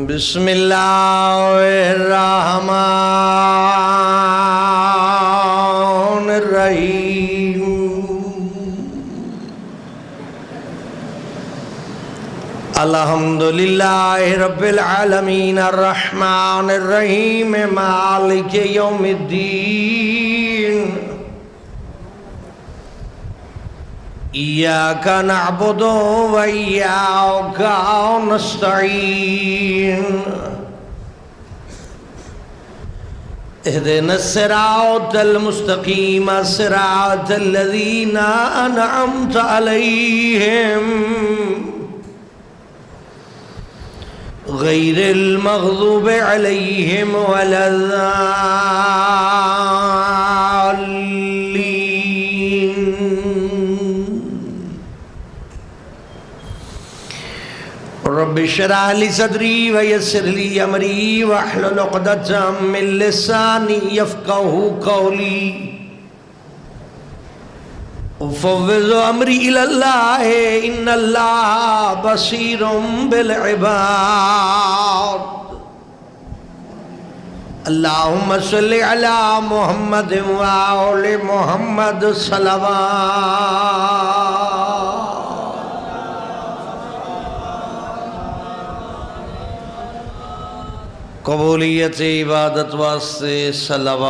بسم اللہ الرحمن الرحیم الحمدللہ رب العالمین الرحمن الرحیم مالک یوم الدین ایاک نعبد و ایاک نستعین اهدنا الصراط المستقیم صراط الذین انعمت علیہم غیر المغضوب علیہم ولا الضالین رب اشرح لي صدري ويسر لي امري واحلل عقدة من لساني يفقهوا قولي افوض امری الی اللہ ان اللہ بصیر بالعباد اللہم صلی علی محمد وآل محمد صلوات قبولیت عبادت واسطے صلوات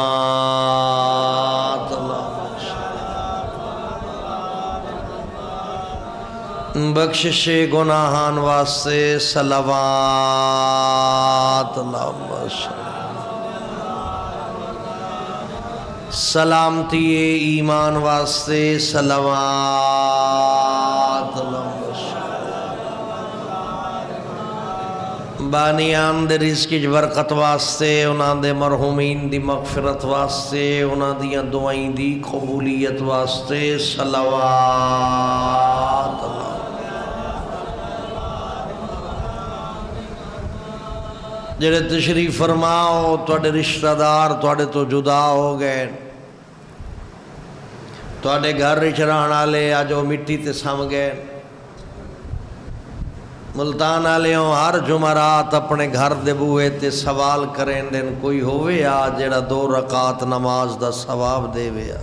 اللہ بخشش گناہان واسطے صلوات اللہم سلامتی ایمان واسطے صلوات اللہم بانیان دے رزق کی برکت واسطے انہاں دے مرحومین دی مغفرت واسطے انہاں دیاں دعائیں دی قبولیت واسطے صلوات اللہ جڑے تشریف فرماؤ توڑے رشتہ دار توڑے تو جدا ہو گئے توڑے گھر رچران آلے آجو مٹی تے سام گئے ملتان آلے ہوں ہر جمعرات اپنے گھر دے بوئے تے سوال کریں دن کوئی ہوئے آ جڑا 2 رکعت نماز دا ثواب دے وے آ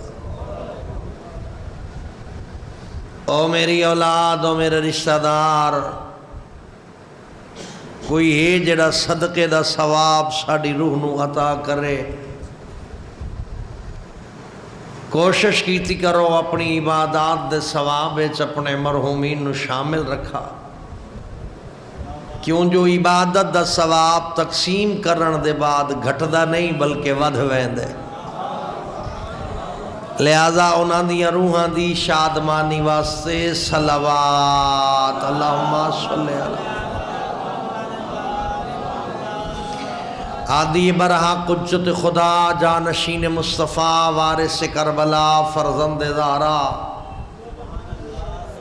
او میری اولاد او میرے رشتہ دار کوئی ہے جڑا صدقے دا ثواب ساڑی روح نو عطا کرے کوشش کیتی کرو اپنی عبادات دے ثواب وچ اپنے مرحومین نو شامل رکھا کیوں جو عبادت دا ثواب تقسیم کرن دے بعد گھٹدا نہیں بلکہ ودھ ویندے لہذا انہاں دیاں روحاں دی شادمانی واسطے صلوات اللہم صلی علی عادی برحق حجت خدا جانشین مصطفیٰ وارث کربلا فرزند زہرا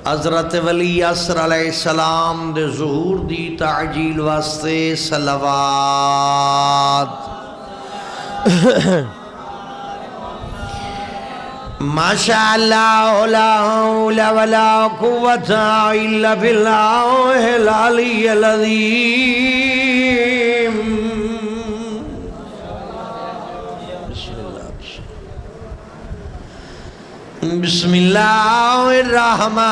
حضرت ولی عصر علیہ السلام دے ظہور دی تعجیل واسطے صلوات ماشاءاللہ لا حول ولا قوة الا باللہ العلی العظیم بسم اللہ الرحمن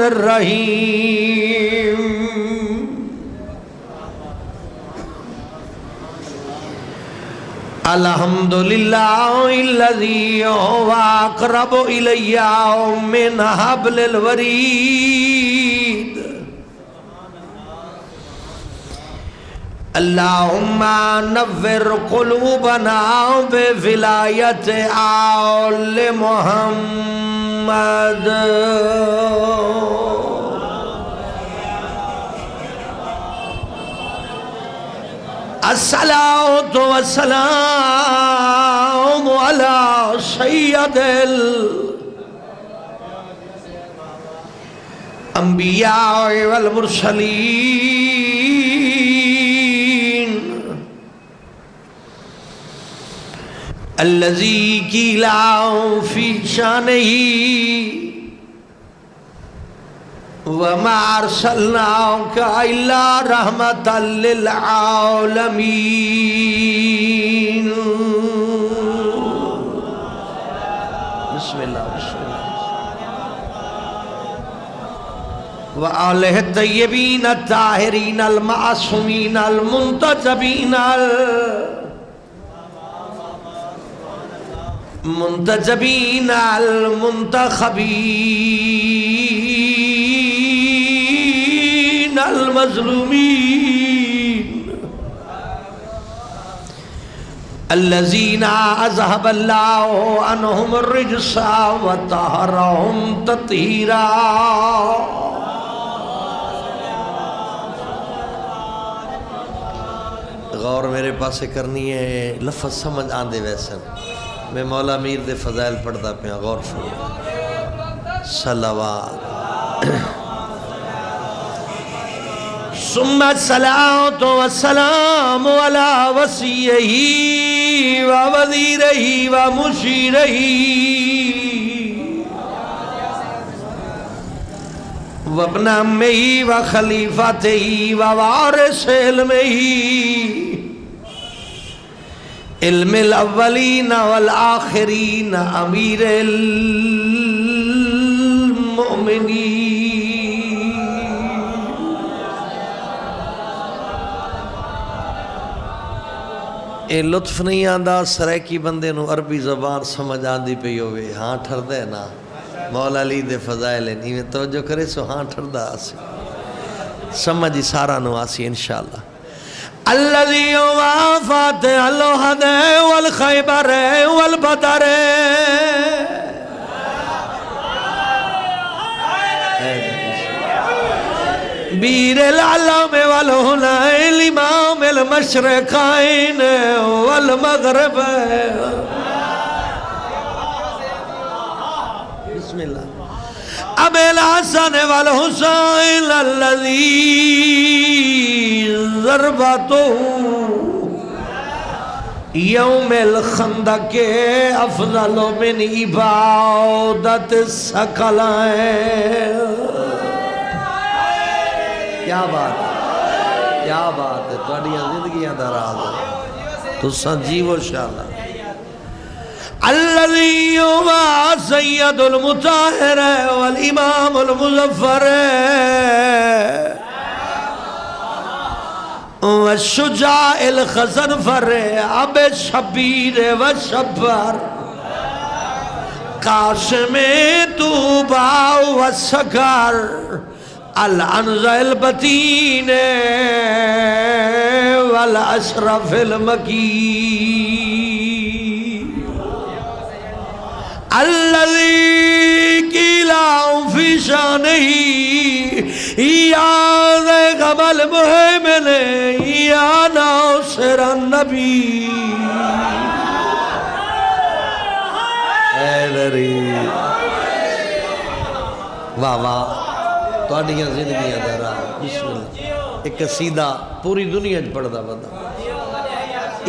الرحیم الحمدللہ الذی هو اقرب الی من حبل الورید اللہم نور قلوبنا بولایت آل محمد الصلاة والسلام على سید الانبیاء والمرسلین الذی قیلا فی شانہ وما ارسلناک الا رحمتا للعالمین. بسم اللہ بسم اللہ. وآلہ الطیبین الطاہرین المعصومین المنتجبین المنتخبین المظلومین الذین اذهب اللہ عنہم الرجس وطہرہم تطہیرا. غور میرے پاسے کرنی ہے، لفظ سمجھ آندے ویسن. میں مولا میر دے فضائل پڑھتا پیا، غور فرمو. صلوات. ثم الصلاة والسلام على وصیہ ووزیرہ ومشیرہ وابن عمہ وخلیفتہ ووارث علمہ علم الاولین والآخرین امیر المؤمنین. اے لطف نہیں آندہ سرائکی بندے نو عربی زبان سمجھ آندی پہ ہوئے. ہاں ٹھر دے نا مولا علی دے فضائل نہیں میں توجہ کرے سو ہاں ٹھر دا آسی سمجھی سارا نو آسی انشاءاللہ. الذي وافات الوحد والخيبر والبدر بير العلم والهنا الإمام المشرقين والمغرب. بسم الله. أبي الحسن والحسين الذي ضربته يوم الخندق أفضل من عبادة الثقلين. کیا بات ہے، کیا بات ہے. تھوڑیاں زندگیاں دا راز ہے تو سنجیو انشاءاللہ. الذي هو سيد المطهر والإمام المظفر والشجاع الخزنفر أبي الشبير والشبر قاسم طوبى والسكر العنزة البتين والأشرف المكين الذي قيل في شانه يا ذا المهيمن يا ناصر النبي. واہ واہ تواڈیاں زندگیاں دا راہ. بسم اللہ. ایک قصیدہ پوری دنیا وچ پڑھدا بندہ.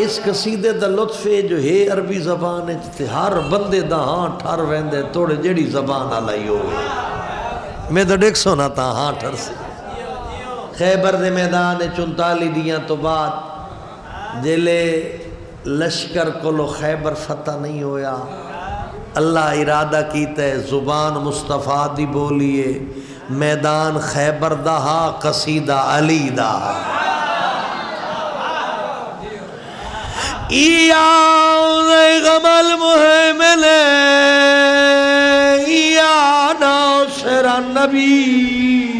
اس قصیدے دا لطف ہے جو ہے عربی زبان ہے تے ہر بندے دا ہاں ٹھر ویندے توڑے جیڑی زبان آلائی ہوئے. میں تو دیکھ سونا تھا ہاں ٹھر سے. خیبر دے میدان 44 دیاں تو بعد جلے لشکر کولو خیبر فتح نہیں ہویا اللہ ارادہ کیتا ہے زبان مصطفیٰ دی بولیے میدان خیبر دہا قصیدہ علی دہا. غم المهيمن يا ناصر النبي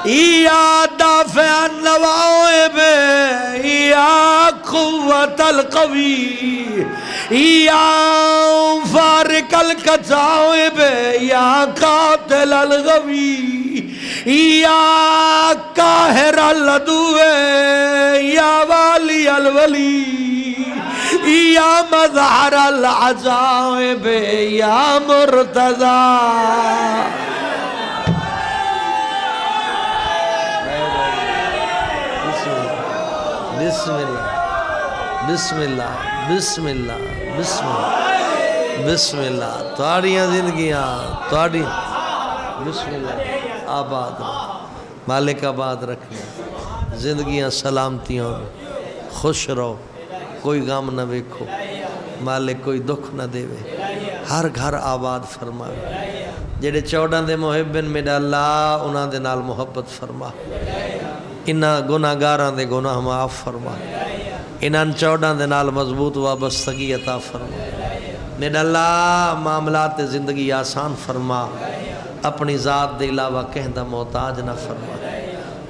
يا دافع النوائب يا قوة القوي يا فارق الكتائب يا قاتل الغوي يا قاهر العدو يا والي الولي يا مظهر العجائب يا مرتضى. بسم الله بسم اللہ بسم اللہ بسم اللہ بسم اللہ تواڑیاں زندگیاں تواڑی بسم اللہ آباد مالک آباد رکھنا زندگیاں سلامتیاں خوش رہو کوئی غم نہ ویکھو مالک کوئی دکھ نہ دے ہر گھر آباد فرما جڑے 14 دے محبن میرا اللہ انہاں دے نال محبت فرما انہاں گناہگاراں دے گناہ معاف فرما انہاں 14 دے نال مضبوط وابستگی عطا فرما میرا اللہ معاملات زندگی آسان فرما اپنی ذات دے علاوہ کہندہ محتاج نہ فرما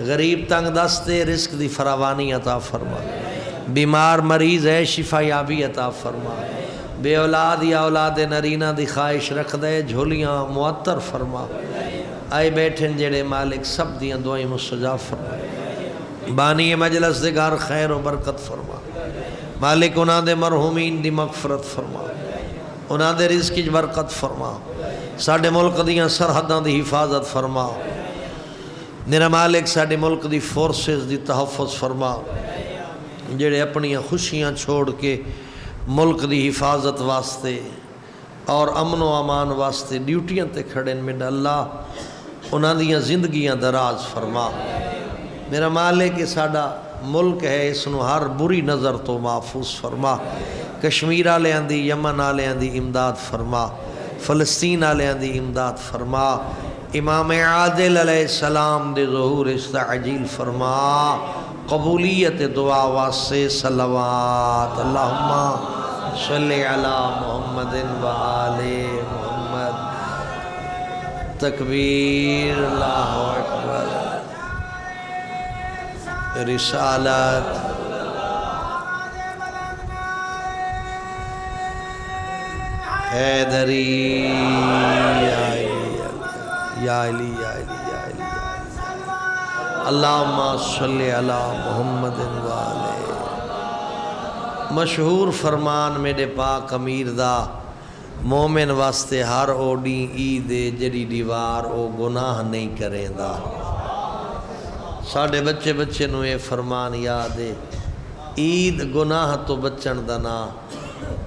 غریب تنگ دستے رزق دی فراوانی عطا فرما بیمار مریض ہے شفا یابی عطا فرما بے اولاد یا اولاد نرینہ دی خواہش رکھ دے جھولیاں معطر فرما آئے بیٹھن جڑے مالک سب دیاں دعائیں مستجاب فرما بانی مجلس دے گھر خیر و برکت فرما مالک انہاں دے مرحومین دی مغفرت فرما انہاں دے رزق کی برکت فرما ساڑھے ملک دیاں سرحداں دی حفاظت فرما میرا مالک ساڑھے ملک دی فورسز دی تحفظ فرما جڑے اپنی خوشیاں چھوڑ کے ملک دی حفاظت واسطے اور امن و امان واسطے ڈیوٹیاں تے کھڑے میرا اللہ انہاں دیاں زندگیاں دراز فرما میرا مالک یہ ساڑھا ملک ہے اس نو ہر بری نظر تو محفوظ فرما کشمیر آلیاں دی یمن آلیاں دی امداد فرما فلسطین آلیاں دی امداد فرما امام عادل علیہ السلام دے ظہور استعجیل فرما قبولیت دعا واسے صلوات اللہم صلی علی محمد و آل محمد تکبیر اللہ اکبر رسالت حیدری یا علی یا علی یا علی اللہم صلی علی محمد و آلہ مشہور فرمان میرے پاک امیر دا مومن واسطے ہر اوڈی عید جڑی دیوار او گناہ نہیں کریں دا ساڑھے بچے نو یہ فرمان یاد ہے عید گناہ تو بچن دا نا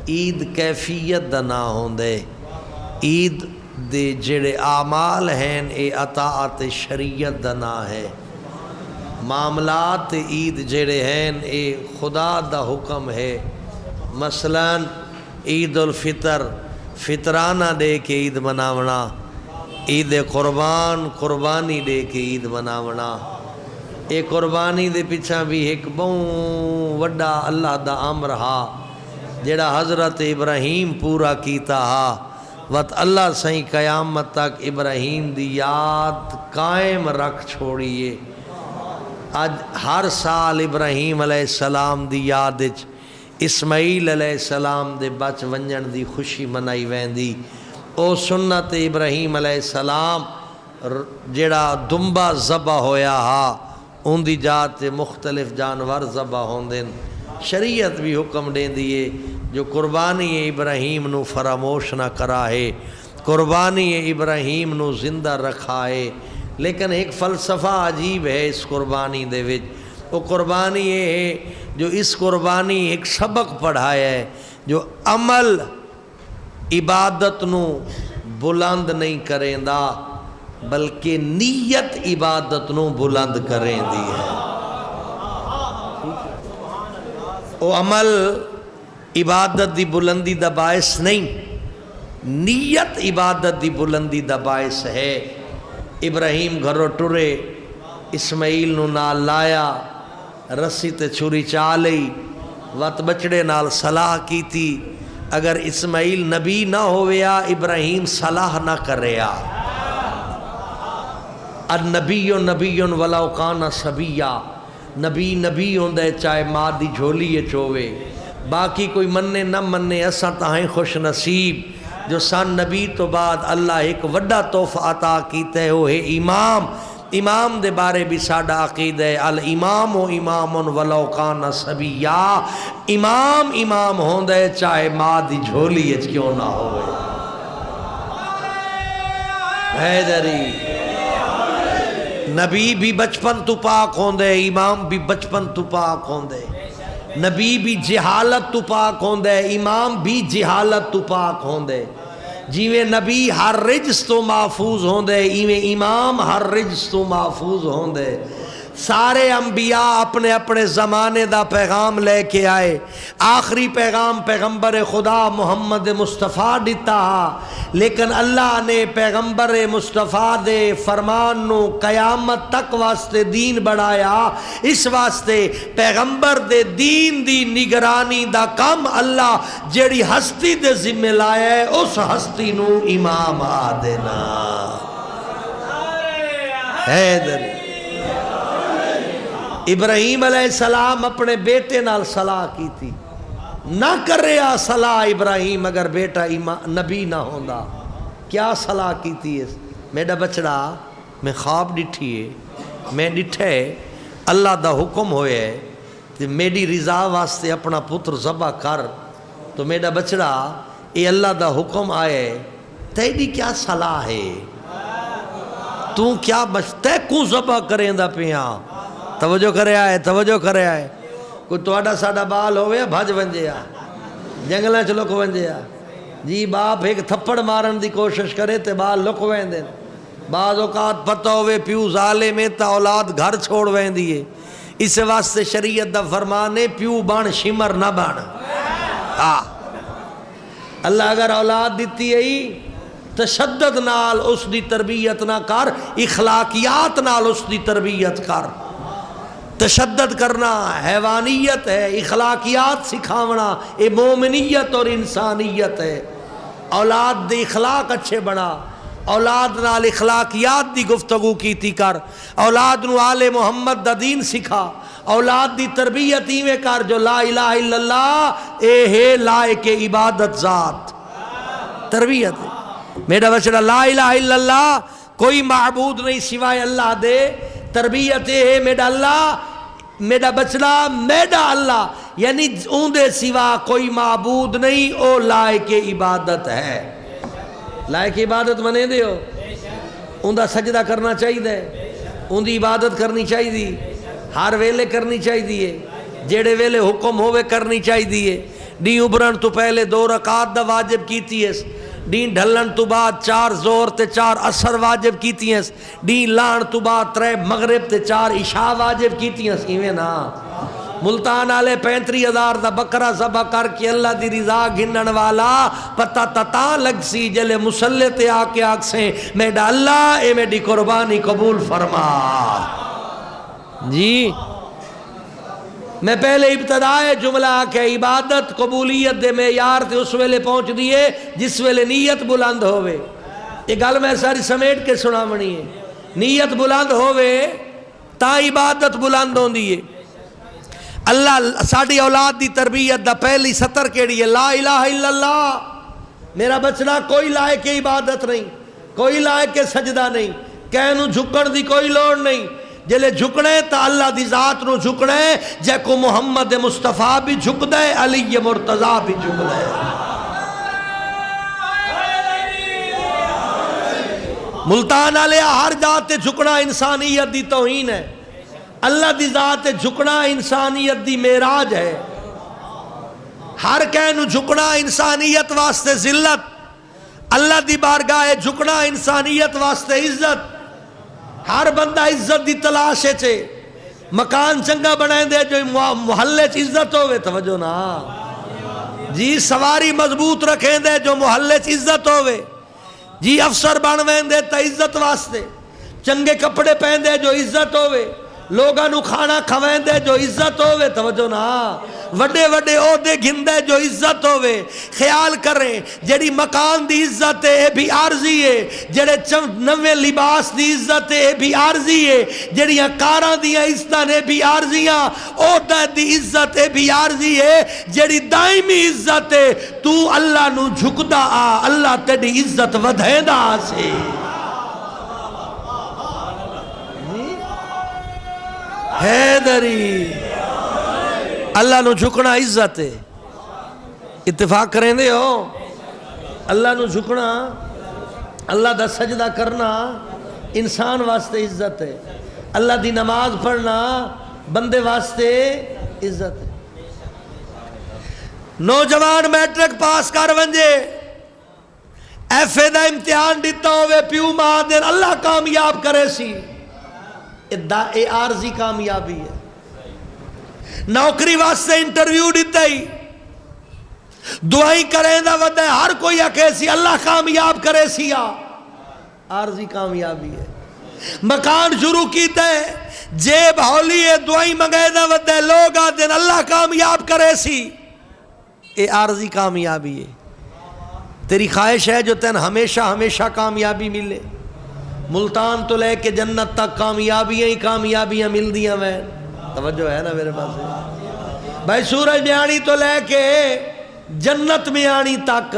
عید کیفیت دا نا ہوندے عید دے جڑے اعمال ہیں اے اطاعت شریعت دا نا ہے معاملات عید جڑے ہیں اے خدا دا حکم ہے مثلا عید الفطر فطرانہ دے کے عید مناونا عید قربان قربانی دے کے عید مناونا اے قربانی دے پیچھا بھی ایک بہت وڈا اللہ دا امر ہا جڑا حضرت ابراہیم پورا کیتا ہا وقت اللہ سائیں قیامت تک ابراہیم دی یاد قائم رکھ چھوڑیے آج ہر سال ابراہیم علیہ السلام دی یاد اسماعیل علیہ السلام دے بچ ونجن دی خوشی منائی ویندی او سنت ابراہیم علیہ السلام جڑا دمبا ذبح ہویا ہا ان دی جات مختلف جانور ذبح ہوندن شریعت بھی حکم دیں دیئے جو قربانی ابراہیم نو فراموش نہ کراہے قربانی ابراہیم نو زندہ رکھائے لیکن ایک فلسفہ عجیب ہے اس قربانی دے وچ وہ قربانی یہ ہے جو اس قربانی ایک سبق پڑھایا ہے جو عمل عبادت نو بلند نہیں کریں دا بلکہ نیت عبادت نو بلند کریں دی ہے وہ عمل عبادت دی بلندی دا باعث نہیں نیت عبادت دی بلندی دا باعث ہے ابراہیم گھرو ٹرے اسماعیل نو نال لایا رسی تے چھری چالئی وقت بچڑے نال صلاح کی تھی اگر اسماعیل نبی نہ ہویا ابراہیم صلاح نہ کریا النبی نبی ولو کان صبیا نبی نبی ہوندے چاہے ماں دی جھولی چوے باقی کوئی مننے نہ مننے اساں تاہیں خوش نصیب جو سان نبی تو بعد اللہ ایک وڈا تحفہ عطا کیتے ہوئے امام امام دے بارے بھی ساڑھا عقید ہے الامام و امام ولو کان صبیا امام امام ہوندے چاہے ماں دی جھولی کیوں نہ ہوئے حیدری نبی بھی بچپن تو پاک ہوندے امام بھی بچپن تو پاک ہوندے نبی بھی جہالت تو پاک ہوندے، امام بھی جہالت تو پاک ہوندے. جیویں نبی ہر رجس تو محفوظ ہوندے، ایویں امام ہر رجس تو محفوظ ہوندے. سارے انبیاء اپنے اپنے زمانے دا پیغام لے کے آئے. آخری پیغام پیغمبر خدا محمد مصطفیٰ دیتا، لیکن اللہ نے پیغمبر مصطفیٰ دے فرمان نو قیامت تک واسطے دین بڑھایا. اس واسطے پیغمبر دے دین دی نگرانی دا کم اللہ جیڑی ہستی دے ذمہ لایا ہے اس ہستی نو امام آ دینا. حیدر ابراہیم علیہ السلام اپنے بیٹے نال صلاح کی تھی. نہ کر رہا صلاح ابراہیم اگر بیٹا نبی نہ ہوندا. کیا صلاح کی تھی؟ میرا بچڑا میں خواب ڈٹھی ہے، میں ڈٹھے اللہ دا حکم ہوئے کہ میری رضا واسطے اپنا پتر ذبح کر. تو میرا بچڑا یہ اللہ دا حکم آئے، تیری کیا صلاح ہے؟ تو کیا تے کو ذبح کریں دا پیاں؟ توجہ کرے آئے، توجہ کرے آئے. کوئی توڑا ساڑا بال ہوئے بھج ونجے آ، جنگلیں چ لک ونجے آ. جی باپ ایک تھپڑ مارن دی کوشش کرے تے بال لک ویندے. بعض اوقات پتہ ہوئے پیو ظالم میں تا اولاد گھر چھوڑ ویندی ہے. اس واسطے شریعت دا فرمان ہے پیو بان شمر نہ بان. اللہ اگر اولاد دیتی ہے تشدد نال اس دی تربیت نہ کر، اخلاقیات نال اس دی تربیت کر. تشدد کرنا حیوانیت ہے، اخلاقیات سکھاونا یہ مومنیت اور انسانیت ہے. اولاد دے اخلاق اچھے بنا، اولاد نال اخلاقیات دی گفتگو کیتی کر، اولاد نو آل محمد دا دین سکھا، اولاد دی تربیت ایویں کر جو لا الہ الا اللہ اے ہے لائق عبادت ذات. تربیت میرا بچڑا لا الہ الا اللہ کوئی معبود نہیں سوائے اللہ دے. تربیت ہے میرا اللہ، میرا بچڑا میرا اللہ، یعنی اون دے سوا کوئی معبود نہیں، او لائق عبادت ہے. لائق عبادت منے دے ہو، اون دا سجدہ کرنا چاہیے دے، اون دی عبادت کرنی چاہیے دی، ہر ویلے کرنی چاہیے دیئے، جیڑے ویلے حکم ہوئے کرنی چاہیے دیئے. ڈی ابرن تو پہلے 2 رکعت دا واجب کیتی ہے، دین ڈھلن تو بعد 4 زور تے 4 اثر واجب کیتی ہیں، دین لان تو بعد 3 مغرب تے 4 عشاء واجب کیتی ہیں. ایویں نا ملتان آلے 35,000 دا بکرہ ذبح کر کے اللہ دی رضا گھنن والا پتہ تتا لگ سی جلے مسلح تے آکے آگ سے میڈا اللہ اے میڈی قربانی قبول فرما. جی میں پہلے ابتدائے جملہ کہ عبادت قبولیت دے معیار تے اس ویلے پہنچ دیئے جس ویلے نیت بلند ہوئے. یہ گل میں ساری سمیٹ کے سنا منی ہے. نیت بلند ہوئے تا عبادت بلند ہوں دیئے. اللہ ساڑھی اولاد دی تربیت دا پہلی سطر کیڑی ہے لا الہ الا اللہ. میرا بچنا کوئی لائق عبادت نہیں، کوئی لائق سجدہ نہیں، کہنو جھکن دی کوئی لوڑ نہیں. جلے جھکنے تا اللہ دی ذات نو جھکنے، جے کو محمد مصطفیٰ بھی جھک دے، علی مرتضیٰ بھی جھک دے. ملتان علیہ ہر جاتے جھکنا انسانیت دی توہین ہے. اللہ دی ذات جھکنا انسانیت دی معراج ہے. ہر کہنو جھکنا انسانیت واسطے ذلت، اللہ دی بارگاہ جھکنا انسانیت واسطے عزت. ہر بندہ عزت دی تلاش ہے، مکان چنگا بنائیں دے جو محلے چ عزت ہوئے. توجہ نا جی، سواری مضبوط رکھیں دے جو محلے چ عزت ہوئے. جی افسر بنویں دے تا عزت واسطے، چنگے کپڑے پہن دے جو عزت ہوئے، لوگاں نو کھانا کھویں دے جو عزت ہوئے. توجہ نا وڈے وڈے عہدے گھندے جو عزت ہوئے. خیال کریں جڑی مکان دی عزت ہے اے بھی عارضی ہے، جڑے نوے لباس دی عزت ہے اے بھی عارضی ہے، جڑیاں کاراں دیاں عزتاں نے بھی عارضیاں، عہدہ دی عزت ہے بھی عارضی ہے. جڑی دائمی عزت ہے تو اللہ نو جھکدا آ، اللہ تیری عزت ودھیندا سے. حیدری اللہ نو جھکنا عزت ہے. اتفاق کریں دے ہو، اللہ نو جھکنا، اللہ دا سجدہ کرنا انسان واسطے عزت ہے. اللہ دی نماز پڑھنا بندے واسطے عزت ہے. نوجوان میٹرک پاس کر ونجے ایف اے دا امتحان دیتا ہوئے پیو ماں دن اللہ کامیاب کرے سی، اے عارضی کامیابی ہے۔ نوکری واسطے انٹرویو دیتا ہی دعائیں کریں دا ودہ ہر کوئی اکے سی اللہ کامیاب کرے سی، عارضی کامیابی ہے۔ مکان شروع کیتا ہے جیب ہولی ہے دعائیں منگے دا ودہ لوگ آدھیں اللہ کامیاب کرے سی، اے عارضی کامیابی ہے۔ تیری خواہش ہے جو تین ہمیشہ ہمیشہ کامیابی ملے، ملتان تو لے کے جنت تک کامیابیاں ہی کامیابیاں مل دیاں میں، توجہ ہے نا میرے پاس بھائی؟ سورج میں آنی تو لے کے جنت میں آنی تک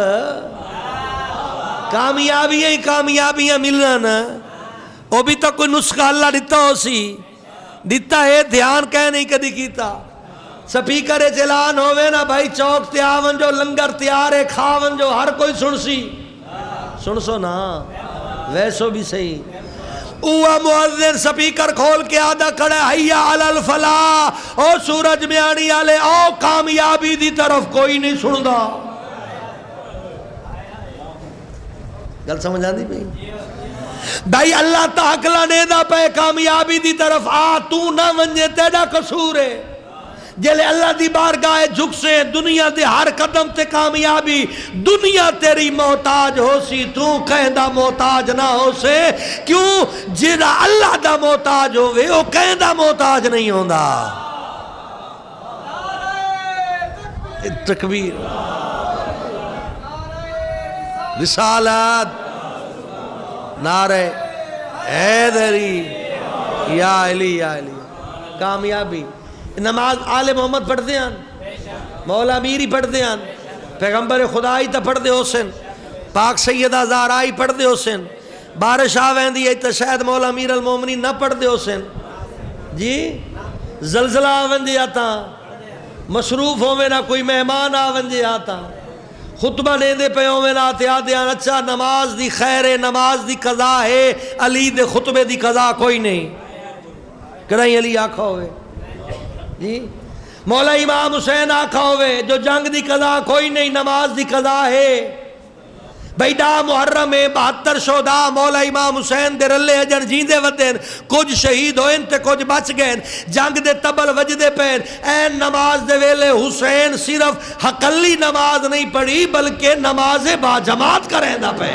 کامیابیاں ہی کامیابیاں ملنا نا، وہ بھی تو کوئی نسخہ اللہ دیتا ہو سی، دیتا ہے دھیان کہہ نہیں کدی کیتا۔ سپیکر اعلان ہوئے نا بھائی چوک تے آون جو لنگر تیار ہے کھاون جو ہر کوئی سن سی، سن سو نا ویسو بھی صحیح۔ اوہ مؤذن سپیکر کھول کے آدھا کھڑا حیا علی الفلاح، او سورج میں آنی آلے او کامیابی دی طرف کوئی نہیں سندا۔ گل سمجھ آندی بھئی؟ بھائی اللہ تاکلہ نے دا پہ کامیابی دی طرف آ تو نہ ونجے تیڑا قصور ہے، جلے اللہ دی بارگاہ جھک سے دنیا دے ہر قدم تے کامیابی، دنیا تیری محتاج ہو سی تو کہندہ محتاج نہ ہو سے، کیوں جیڑا اللہ دا محتاج ہوئے وہ کہندہ محتاج نہیں ہوندہ۔ تکبیر، رسالت، نعرہ حیدری، یا علی یا علی، کامیابی۔ نماز آل محمد پڑھ دیاں، مولا میری پڑھ دیاں، پیغمبر خدائی تا پڑھ دے حسن، پاک سیدہ زہرائی پڑھ دے حسن، بارش آوین دی ایتا شاید مولا امیر المومنین نہ پڑھ دے حسن جی، زلزلہ آوین دی آتا، مصروف ہوئے نہ کوئی مہمان آوین دی آتا، خطبہ نہیں دے پہ ہوئے نہ آتے آدھیاں اچھا نماز دی خیر ہے، نماز دی قضا ہے، علی دے خطبے دی قضا کوئی نہیں، کڑھائی علی آکھا ہوئے جی، مولا امام حسین آکھا ہوئے جو جنگ دی قضا کوئی نہیں، نماز دی قضا ہے۔ بھئی دا محرم 72 شہداء مولا امام حسین دے رلے اجن جیندے ودین، کچھ شہید ہوئن تے کچھ بچ گئن، جنگ دے تبل وجدے پین، این نماز دے ویلے حسین صرف حقلی نماز نہیں پڑھی بلکہ نماز با جماعت کریں دا پہ۔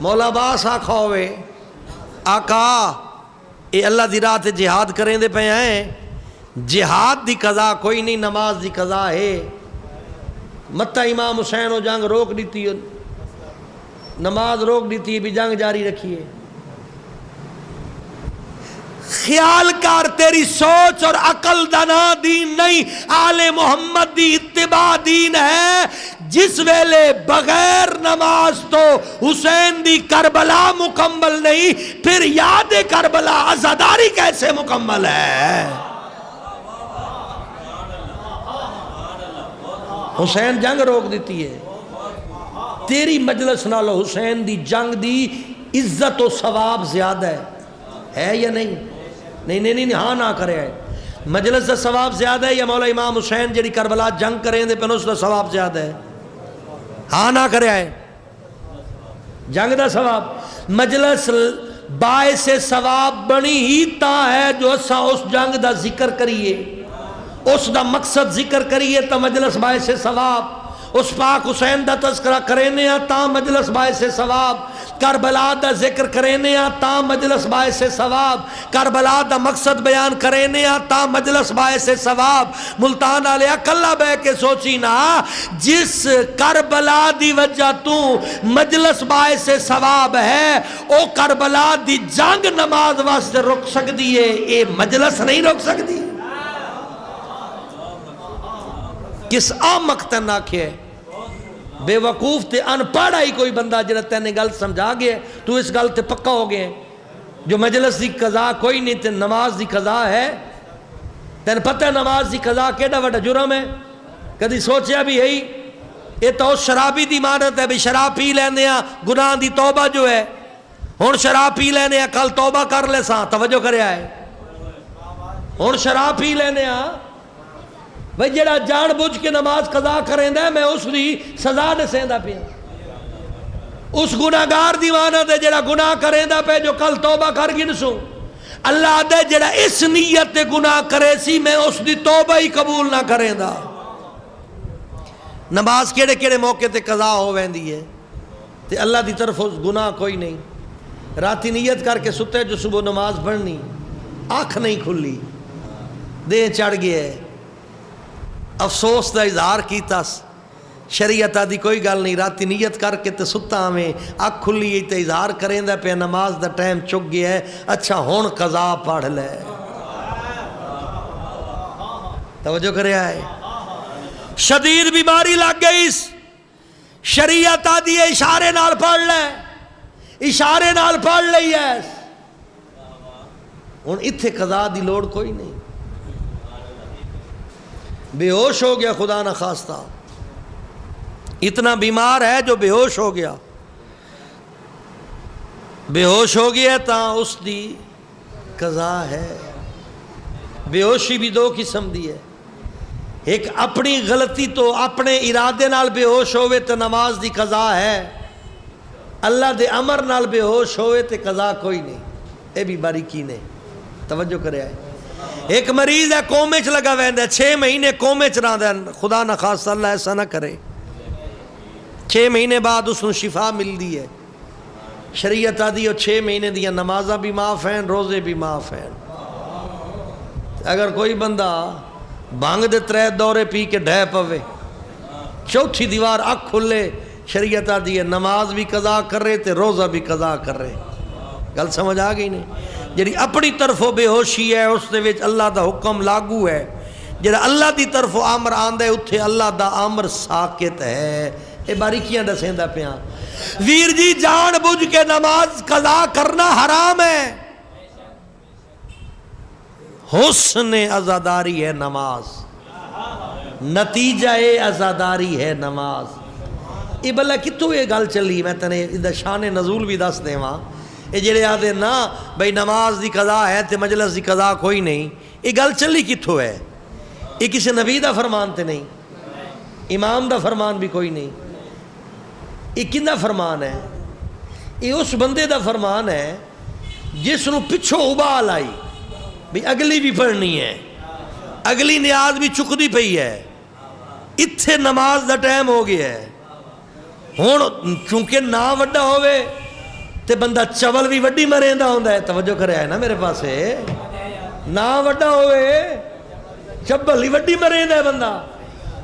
مولا باس آکھا ہوئے آقا اے اللہ دی راہ تے جہاد کریں دے پہ آئیں، جہاد دی قضا کوئی نہیں، نماز دی قضا ہے۔ متہ امام حسین و جنگ روک دیتی ہے، نماز روک دیتی ہے بھی جنگ جاری رکھیے۔ خیال کر تیری سوچ اور عقل دنا دین نہیں، آل محمد دی اتباع دین ہے۔ جس ویلے بغیر نماز تو حسین دی کربلا مکمل نہیں، پھر یاد کربلا عزاداری کیسے مکمل ہے؟ حسین جنگ روک دیتی ہے، تیری مجلس نالو حسین دی جنگ دی عزت و ثواب زیادہ ہے یا نہیں؟ نہیں ہاں نہ کرے ہے، مجلس دا ثواب زیادہ ہے یا مولا امام حسین جڑی کربلا جنگ کریں دے پہنو اس دا ثواب زیادہ ہے؟ ہاں نہ کرے ہے، جنگ دا ثواب مجلس باعث ثواب بنی ہی تا ہے جو اسا اس جنگ دا ذکر کریے، اس دا مقصد ذکر کریے تا مجلس باعث ثواب، اس پاک حسین دا تذکرہ کرینے تا مجلس باعث ثواب، کربلا دا ذکر کرینے تا مجلس باعث ثواب، کربلا دا مقصد بیان کرینے تا مجلس باعث ثواب۔ ملتان علیہ کلہ بے کے سوچی نا، جس کربلا دی وجہ تو مجلس باعث ثواب ہے، او کربلا دی جنگ نماز واسطے رک سکتی ہے، اے مجلس نہیں رک سکتی۔ کس عام مقتن آکھے ہے بے وقوف تے ان پڑھا ہی کوئی بندہ جنہا تینے گل سمجھا گئے تو اس گل تے پکا ہو گئے، جو مجلس دی قضا کوئی نہیں تے نماز دی قضا ہے۔ تین پتہ ہے نماز دی قضا کیڑا وڈا جرم ہے؟ کدی سوچیا بھی ہے یہ تو شرابی دی مانت ہے، بھی شراب پی لینے گناہ دی توبہ جو ہے، ہون شراب پی لینے کل توبہ کر لے ساں، توجہ کرے آئے، ہون شراب پی لینے بھئی جڑا جان بوجھ کے نماز قضا کریں دے میں اس دی سزا دسیں دا پیا اس گناہگار دیوانہ دے جڑا گناہ کریں دا پہ جو کل توبہ کر گن سو اللہ دے جڑا اس نیت دے گناہ کرے سی میں اس دی توبہ ہی قبول نہ کریں دا نماز کیڑے کیڑے موقع تے قضا ہو ویندی ہے تے اللہ دی طرف اس گناہ کوئی نہیں راتی نیت کر کے ستے جو صبح نماز پڑھنی آنکھ نہیں کھلی دے چڑھ گئے افسوس دا اظہار کیتا شریعت آدھی کوئی گل نہیں راتی نیت کر کے تے ستا ہمیں آنکھ کھلی تے اظہار کریں دا پہ نماز دا ٹائم چک گیا ہے اچھا ہون قضا پڑھ لے توجہ کرے آئے شدید بیماری لگ گئی شریعت آدھی ہے اشارے نال پڑھ لے اشارے نال پڑھ لئی ہے ہن اتھے قضا دی لوڑ کوئی نہیں بے ہوش ہو گیا خدا نہ خواستہ اتنا بیمار ہے جو بے ہوش ہو گیا بے ہوش ہو گیا تا اس دی قضا ہے بے ہوشی بھی دو قسم دی ہے ایک اپنی غلطی تو اپنے ارادے نال بے ہوش ہوئے تو نماز دی قضا ہے اللہ دے امر نال بے ہوش ہوئے تو قضا کوئی نہیں اے بھی باریکی نے توجہ کرے آئے ایک مریض ہے کومے چ لگا ویندہ 6 مہینے کومے چ رہا ہے خدا نہ خاص اللہ ایسا نہ کرے 6 مہینے بعد اس کو شفا مل دی ہے شریعت آدھی اور 6 مہینے دیا نمازہ بھی معاف ہیں روزے بھی معاف ہیں اگر کوئی بندہ بانگ دے 3 دورے پی کے ڈھے پوے چوتھی دیوار اکھ کھلے شریعت آدھی ہے نماز بھی قضا کر رہے تے روزہ بھی قضا کر رہے گل سمجھ آ گئی نہیں جڑی اپنی طرفوں بے ہوشی ہے اس دے وچ اللہ دا حکم لاگو ہے جڑا اللہ دی طرفوں امر آندا ہے اتھے اللہ دا امر ساکت ہے اے باریکیاں دسیندا پیاں ویر جی جان بوجھ کے نماز قضا کرنا حرام ہے حسن عزاداری ہے نماز نتیجہ عزاداری ہے نماز یہ بلا کتوں یہ گل چلی میں تنے ادھر شان نزول بھی دس دے وہاں یہ جڑے آدھے نا بھئی نماز دی قضا ہے تے مجلس دی قضا کوئی نہیں یہ گل چلی کتوں ہے یہ کسی نبی دا فرمان تے نہیں امام دا فرمان بھی کوئی نہیں یہ کن دا فرمان ہے یہ اس بندے دا فرمان ہے جس نو پچھو ابال آئی بھی اگلی بھی پڑھنی ہے اگلی نیاز بھی چکدی پئی ہے اتھے نماز دا ٹائم ہو گیا ہے ہون چونکہ نہ وڈا ہوئے تے بندہ چول بھی وڈی مریندا ہوندا ہے توجہ کرے آئے نا میرے پاس ہے نہ وڈا ہوئے چبل ہی وڈی مریندا ہے بندہ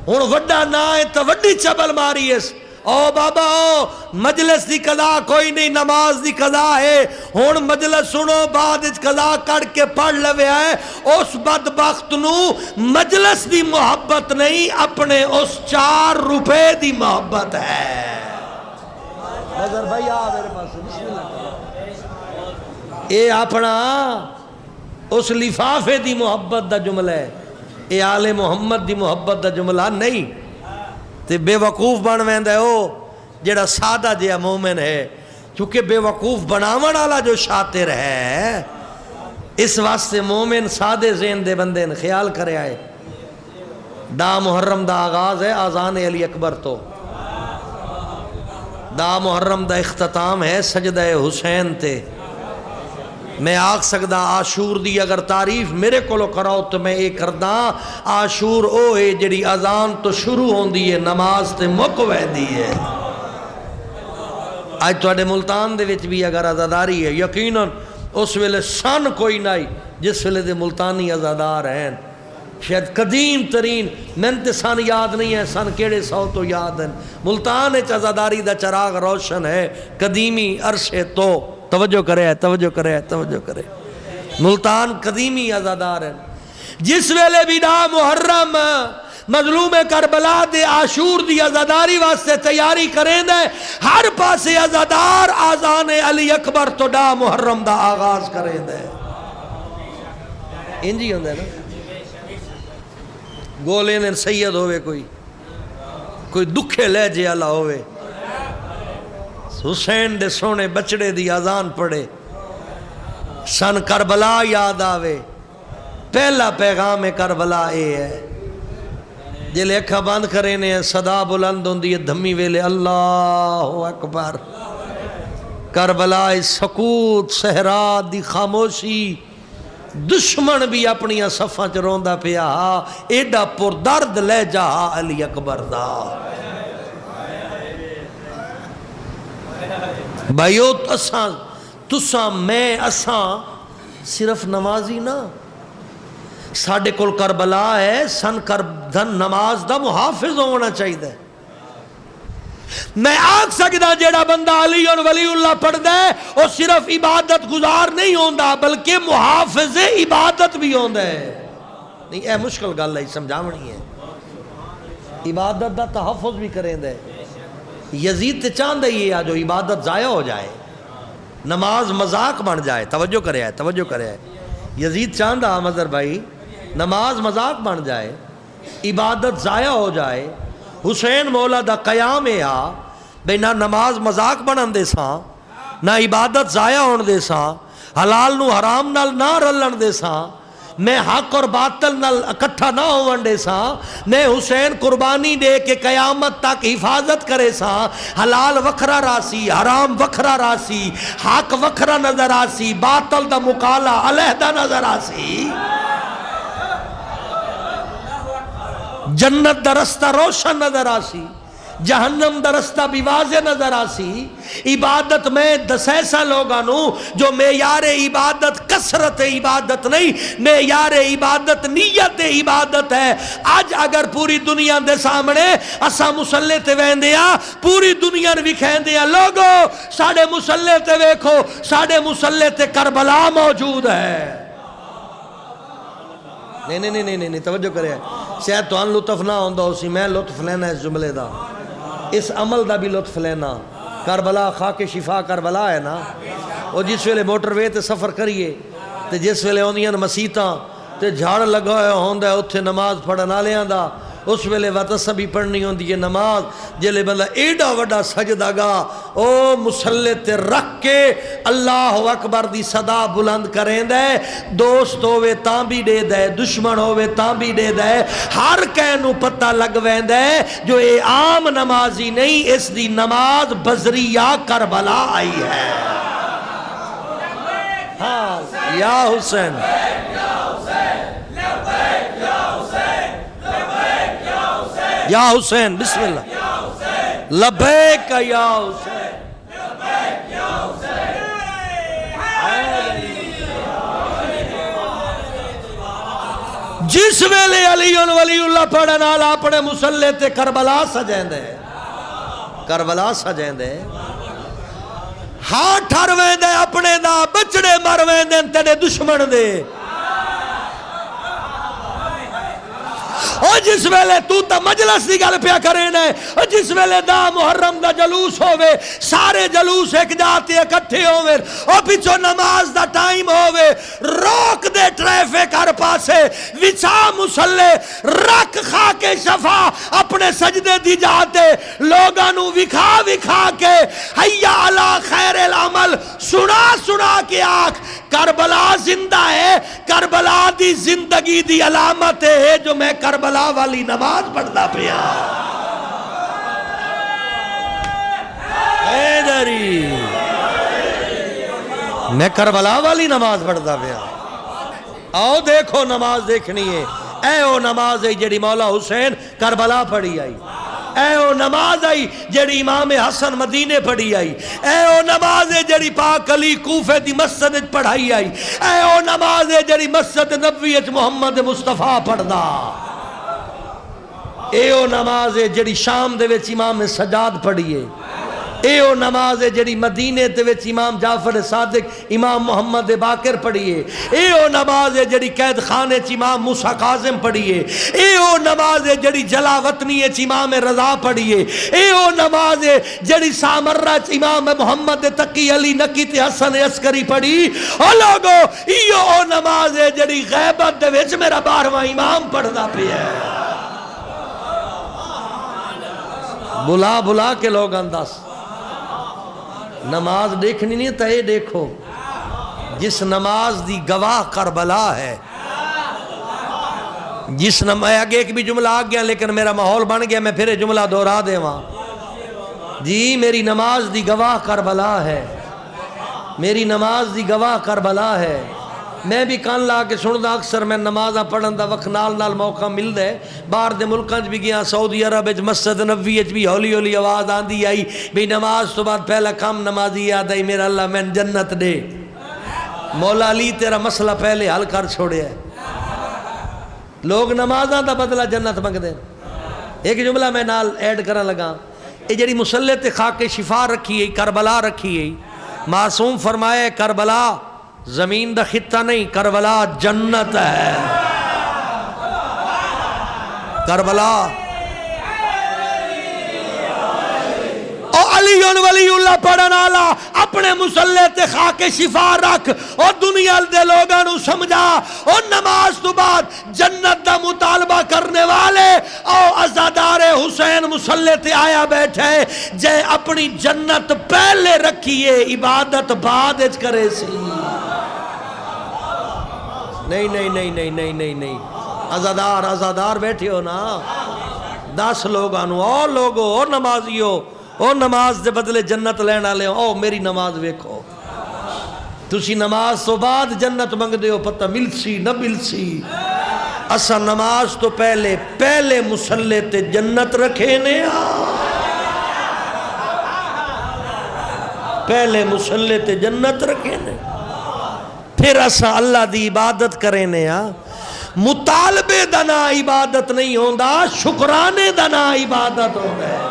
ہون وڈا نہ ہے تو وڈی چبل ماری ہے او بابا او مجلس دی قضا کوئی نہیں نماز دی قضا ہے ہون مجلس سنو بعد اچ قضا کر کے پڑھ لوے آئے اس بدبخت نو مجلس دی محبت نہیں اپنے اس 4 روپے دی محبت ہے نظر بھائی آ میرے پاس بسم اللہ اے اپنا اس لفافے دی محبت دا جملہ ہے اے آل محمد دی محبت دا جملہ نہیں تے بے وقوف بن ویندہ ہے او جڑا سادہ جیا مومن ہے چونکہ بے وقوف بناون والا جو شاطر ہے اس واسطے مومن سادے ذہن دے بندے نے خیال کرے آئے دا محرم دا آغاز ہے آذان علی اکبر تو دا محرم دا اختتام ہے سجدہ حسین تے میں آگ سکدا عاشور دی اگر تعریف میرے کولو کراؤ تو میں ایک کردہ عاشور او ہے جڑی اذان تو شروع ہوندی ہے نماز تے مک ویندی ہے آج توڑے ملتان دے وچ بھی اگر عزاداری ہے یقیناً اس ویلے سن کوئی نہیں جس ویلے دے ملتانی عزادار ہیں شاید قدیم ترین میں تے سن یاد نہیں ہے سن کیڑے 100 تو یاد ہیں ملتان عزاداری دا چراغ روشن ہے قدیمی عرصے تو توجہ کرے توجہ کرے توجہ کرے ملتان قدیمی عزادار ہیں جس ویلے بھی دا محرم مظلوم کربلا دے عاشور دی عزاداری واسطے تیاری کریں دے ہر پاسے عزادار آذان علی اکبر تو دا محرم دا آغاز کریں دے انجی ہوندے نا گولے نے سید ہوئے کوئی دکھے لے جے اللہ ہوئے حسین دے سونے بچڑے دی آزان پڑے سن کربلا یاد آوے پہلا پیغام کربلا اے ہے جلے اکھا بند کرے نے صدا بلند ہوندی ہے دھمی ویلے اللہ اکبر کربلا سکوت صحرا دی خاموشی دشمن بھی اپنی صفاں چ روندا پیا ایڈا پر درد لے جا علی اکبر دا بھائیو تساں میں اساں صرف نمازی نہ ساڑھے کل کربلا ہے سن کردن نماز دا محافظ ہونا چاہیے میں آگ سکتا جیڑا بندہ علی اور ولی اللہ پڑھ دے وہ صرف عبادت گزار نہیں ہوندہ بلکہ محافظ عبادت بھی ہوندہ ہے نہیں اے مشکل گل ہے سمجھاونی ہے عبادت دا تحفظ بھی کریں دے یزید تے چاندہ یہ ہے جو عبادت ضائع ہو جائے نماز مذاق بن جائے توجہ کرے یزید چاندہ مظہر بھائی نماز مذاق بن جائے عبادت ضائع ہو جائے حسین مولا دا قیام ہے بھئی نہ نماز مذاق بنن دے ساں نہ عبادت ضائع ہون دے ساں حلال نو حرام نال نہ رلن دے ساں میں حق اور باطل نال اکٹھا نہ ہون دے ساں میں حسین قربانی دے کے قیامت تک حفاظت کرے ساں حلال وکھرا راسی حرام وکھرا راسی حق وکھرا نظر آسی باطل دا مقالہ علیحدہ نظر آسی جنت دا رستہ روشن نظر آسی جہنم دا رستہ بھی واضح نظر آسی عبادت میں دس ایسا لوگانو جو معیار عبادت کثرت عبادت نہیں معیار عبادت نیت عبادت ہے آج اگر پوری دنیا دے سامنے اسا مسلح تے ویندیا پوری دنیا نے وکھیندیا لوگو ساڑھے مسلح تے ویکھو ساڑھے مسلح تے کربلا موجود ہے نہیں توجہ کرے شاید تو ان لطف نہ ہوندہ اسی میں لطف لینا اس جملے دا اس عمل دا بھی لطف لینا کربلا خاک شفا کربلا ہے نا وہ جس ویلے موٹر وے تے سفر کریے تے جس ویلے ہوندیاں مسیتاں تے جھاڑ لگایا ہوندہ ہے اتھے نماز پڑھنا لیاں دا اس ویلے وطسبی پڑھنی ہوندی ہے نماز جلے بندہ ایڈا وڈا سجدہ گا او مسلح تے رکھ کے اللہ اکبر دی صدا بلند کریں دے دوست ہوئے تاں بھی دے دے دشمن ہوئے تاں بھی دے دے ہر کہنو پتہ لگویں دے جو اے عام نمازی نہیں اس دی نماز بزریہ کربلا آئی ہے ہاں یا حسین یا حسین بسم اللہ لبیک یا حسین جس ویلے علی ولی اللہ پڑھن آلا اپنے مسلح تے کربلا سجیں دے ہاں ٹھرویں دے اپنے دا بچڑے مرویں دے تیرے دشمن دے اور جس ویلے تو تا مجلس دی گل پیا کریں ہے جس ویلے دا محرم دا جلوس ہوئے سارے جلوس ایک جاتے اکٹھے ہوئے اور پیچھو نماز دا ٹائم ہوئے روک دے ٹریفک ہر پاسے وچا مسلح رکھ خاک شفا اپنے سجدے دی جاتے لوگانو وکھا کے حیا علی خیر العمل سنا کے آنکھ کربلا زندہ ہے کربلا دی زندگی دی علامت ہے جو میں کربلا والی نماز پڑھتا پیا میں کربلا والی نماز پڑھتا پیا آؤ دیکھو نماز دیکھنی ہے اے او نماز ہے جڑی مولا حسین کربلا پڑھی آئی اے او نماز آئی جڑی امام حسن مدینے پڑھی آئی اے او نماز ہے جڑی پاک علی کوفے دی مسجد پڑھائی آئی اے او نماز ہے جڑی مسجد نبویت محمد مصطفیٰ پڑھدا اے او نماز ہے جڑی شام دے وچ امام سجاد پڑھیے اے او نماز ہے جڑی مدینے دے وچ امام جعفر صادق امام محمد باقر پڑھیے اے او نماز ہے جڑی قید خانے چ امام موسیٰ کاظم پڑھیے اے او نماز ہے جڑی جلا وطنی چ امام رضا پڑھیے اے او نماز ہے جڑی سامرہ چ امام محمد تقی علی نقی تے حسن عسکری پڑھی او لوگو ایو او نماز ہے جڑی غیبت دے وچ میرا 12واں امام پڑھدا پیا ہے بلا کے لوگ انداز نماز دیکھنی نہیں تھے دیکھو جس نماز دی گواہ کربلا ہے جس نے میں آگے ایک بھی جملہ آ گیا لیکن میرا ماحول بن گیا، میں پھر جملہ دہرا دے وہاں جی میری نماز دی گواہ کربلا ہے، میری نماز دی گواہ کربلا ہے۔ میں بھی کان لا کے سندا اکثر میں نمازاں پڑھن دا وقت نال موقع ملدا ہے، باہر دے ملکاں وچ بھی گیا، سعودی عرب وچ مسجد نبوی وچ بھی ہولی ہولی آواز آندی آئی بھی نماز تو بعد پہلا کام نمازی یاد آئی میرا اللہ میں جنت دے، مولا علی تیرا مسئلہ پہلے حل کر چھوڑیا ہے۔ لوگ نمازاں دا بدلہ جنت منگدے۔ ایک جملہ میں نال ایڈ کرن لگا، یہ جڑی مصلی تے خاک شفا رکھی ہے، کربلا رکھی ہے، معصوم فرمایا کربلا زمین دا خطہ نہیں، کربلا جنت ہے۔ کربلا او علی ولی اللہ پڑھن والا اپنے مصلی تے خاک شفا رکھ، اور دنیا دے لوگاں نو سمجھا، اور نماز تو بعد جنت دا مطالبہ کرنے والے او عزادار حسین مصلی تے آیا بیٹھے جے اپنی جنت پہلے رکھیے عبادت بعد اچ کرے سی۔ نہیں نہیں نہیں نہیں نہیں نہیں نہیں عزادار بیٹھے ہو نا، 10 لوگانو او لوگو او نمازیو او نماز دے بدلے جنت لینا لے او میری نماز ویکھو، تسی نماز تو بعد جنت منگ دے ہو، پتہ مل سی نہ مل سی، اسا نماز تو پہلے مصلی تے جنت رکھے نے، پہلے مصلی تے جنت رکھے نے، پھر اسا اللہ دی عبادت کریں نے۔ مطالبے دنا عبادت نہیں ہوندا، شکرانے دنا عبادت ہوندا ہے۔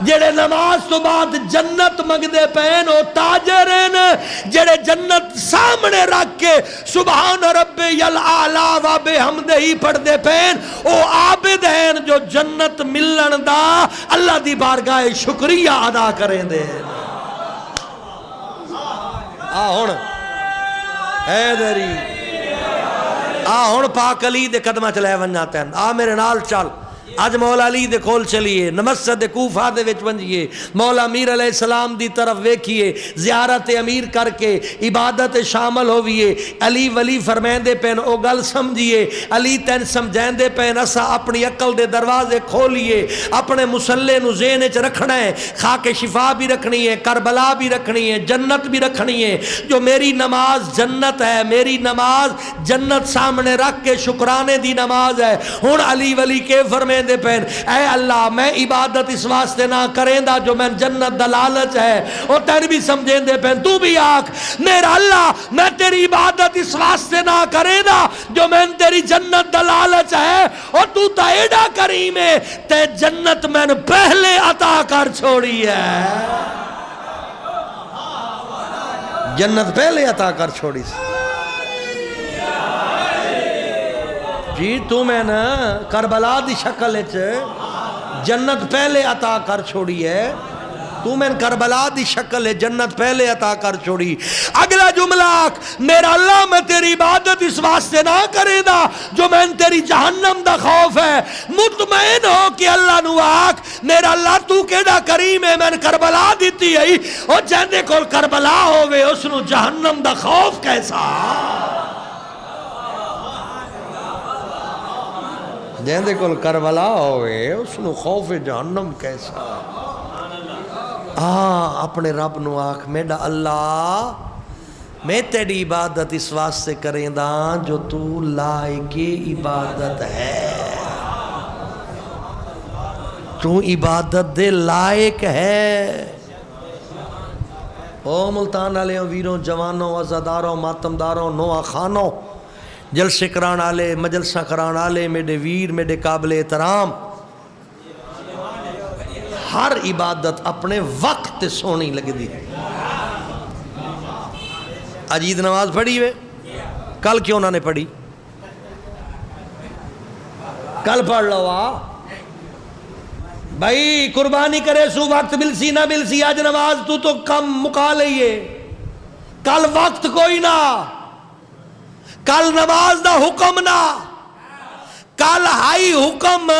جڑے نماز تو بعد جنت منگدے پین او تاجر ہیں، جڑے جنت سامنے رکھ کے سبحان ربی الاعلی و بحمدہ پڑھ دے پین او عابد ہیں جو جنت ملن دا اللہ دی بارگاہ شکریہ ادا کریں دے۔ ہن حیدری ہن پاک علی دے قدمہ چلے ونجاتے ہیں، میرے نال چل، آج مولا علی دے کول چلیے، مسجد کوفہ دے وچ ونجیے، مولا امیر علیہ السلام دی طرف ویکھیے، زیارت امیر کر کے عبادت شامل ہوئیے، علی ولی فرمیندے پین او گل سمجھیے، علی تین سمجھیندے پین اسا اپنی عقل دے دروازے کھولیے، اپنے مصلی نو ذہن وچ رکھنا ہے، خاک شفا بھی رکھنی ہے، کربلا بھی رکھنی ہے، جنت بھی رکھنی ہے، جو میری نماز جنت ہے، میری نماز جنت سامنے رکھ کے شکرانے دی نماز ہے۔ ہن علی ولی کے فرمے دے پین اے اللہ میں عبادت اس واسطے نہ کریں دا جو میں جنت دلالت ہے، اور تین بھی سمجھیں دے پین تو بھی آکھ میرا اللہ میں تیری عبادت اس واسطے نہ کریں دا جو میں تیری جنت دلالت ہے، اور تو تا ایڈا کریم ہے تے جنت میں پہلے عطا کر چھوڑی ہے، جنت پہلے عطا کر چھوڑی سی۔ جی تو میں نا کربلا دی شکل جنت پہلے عطا کر چھوڑی ہے، تو میں کربلا دی شکل جنت پہلے عطا کر چھوڑی۔ اگلا جملہ میرا اللہ میں تیری عبادت اس واسطے نہ کرے دا جو میں تیری جہنم دا خوف ہے، مطمئن ہو کہ اللہ نو آکھ میرا اللہ تو کیڑا کریم ہے، میں کربلا دیتی ہے، اور جہندے کول کربلا ہوئے اس نو جہنم دا خوف کیسا، جہندے کول کربلا ہوئے اس نو خوف جہنم کیسا۔ اپنے رب نو آکھ میڈا اللہ میں تیری عبادت اس واسطے کریں دا جو تو لائق عبادت ہے، تو عبادت دے لائق ہے۔ او ملتان علیہ ویروں جوانوں عزاداروں ماتمداروں نوہ خانوں جلسے کران آلے مجلسہ کران آلے میرے ویر میرے قابل احترام، ہر عبادت اپنے وقت سونی لگ دی۔ آج عید نماز پڑھی ہوئے، کل کیوں نہ نے پڑھی، کل پڑھ لو بھائی، قربانی کرے سو وقت ملسی نہ ملسی، آج نماز تو کم مکا لئیے، کل وقت کوئی نہ، کل نماز دا حکم نہ، کل ہائی حکم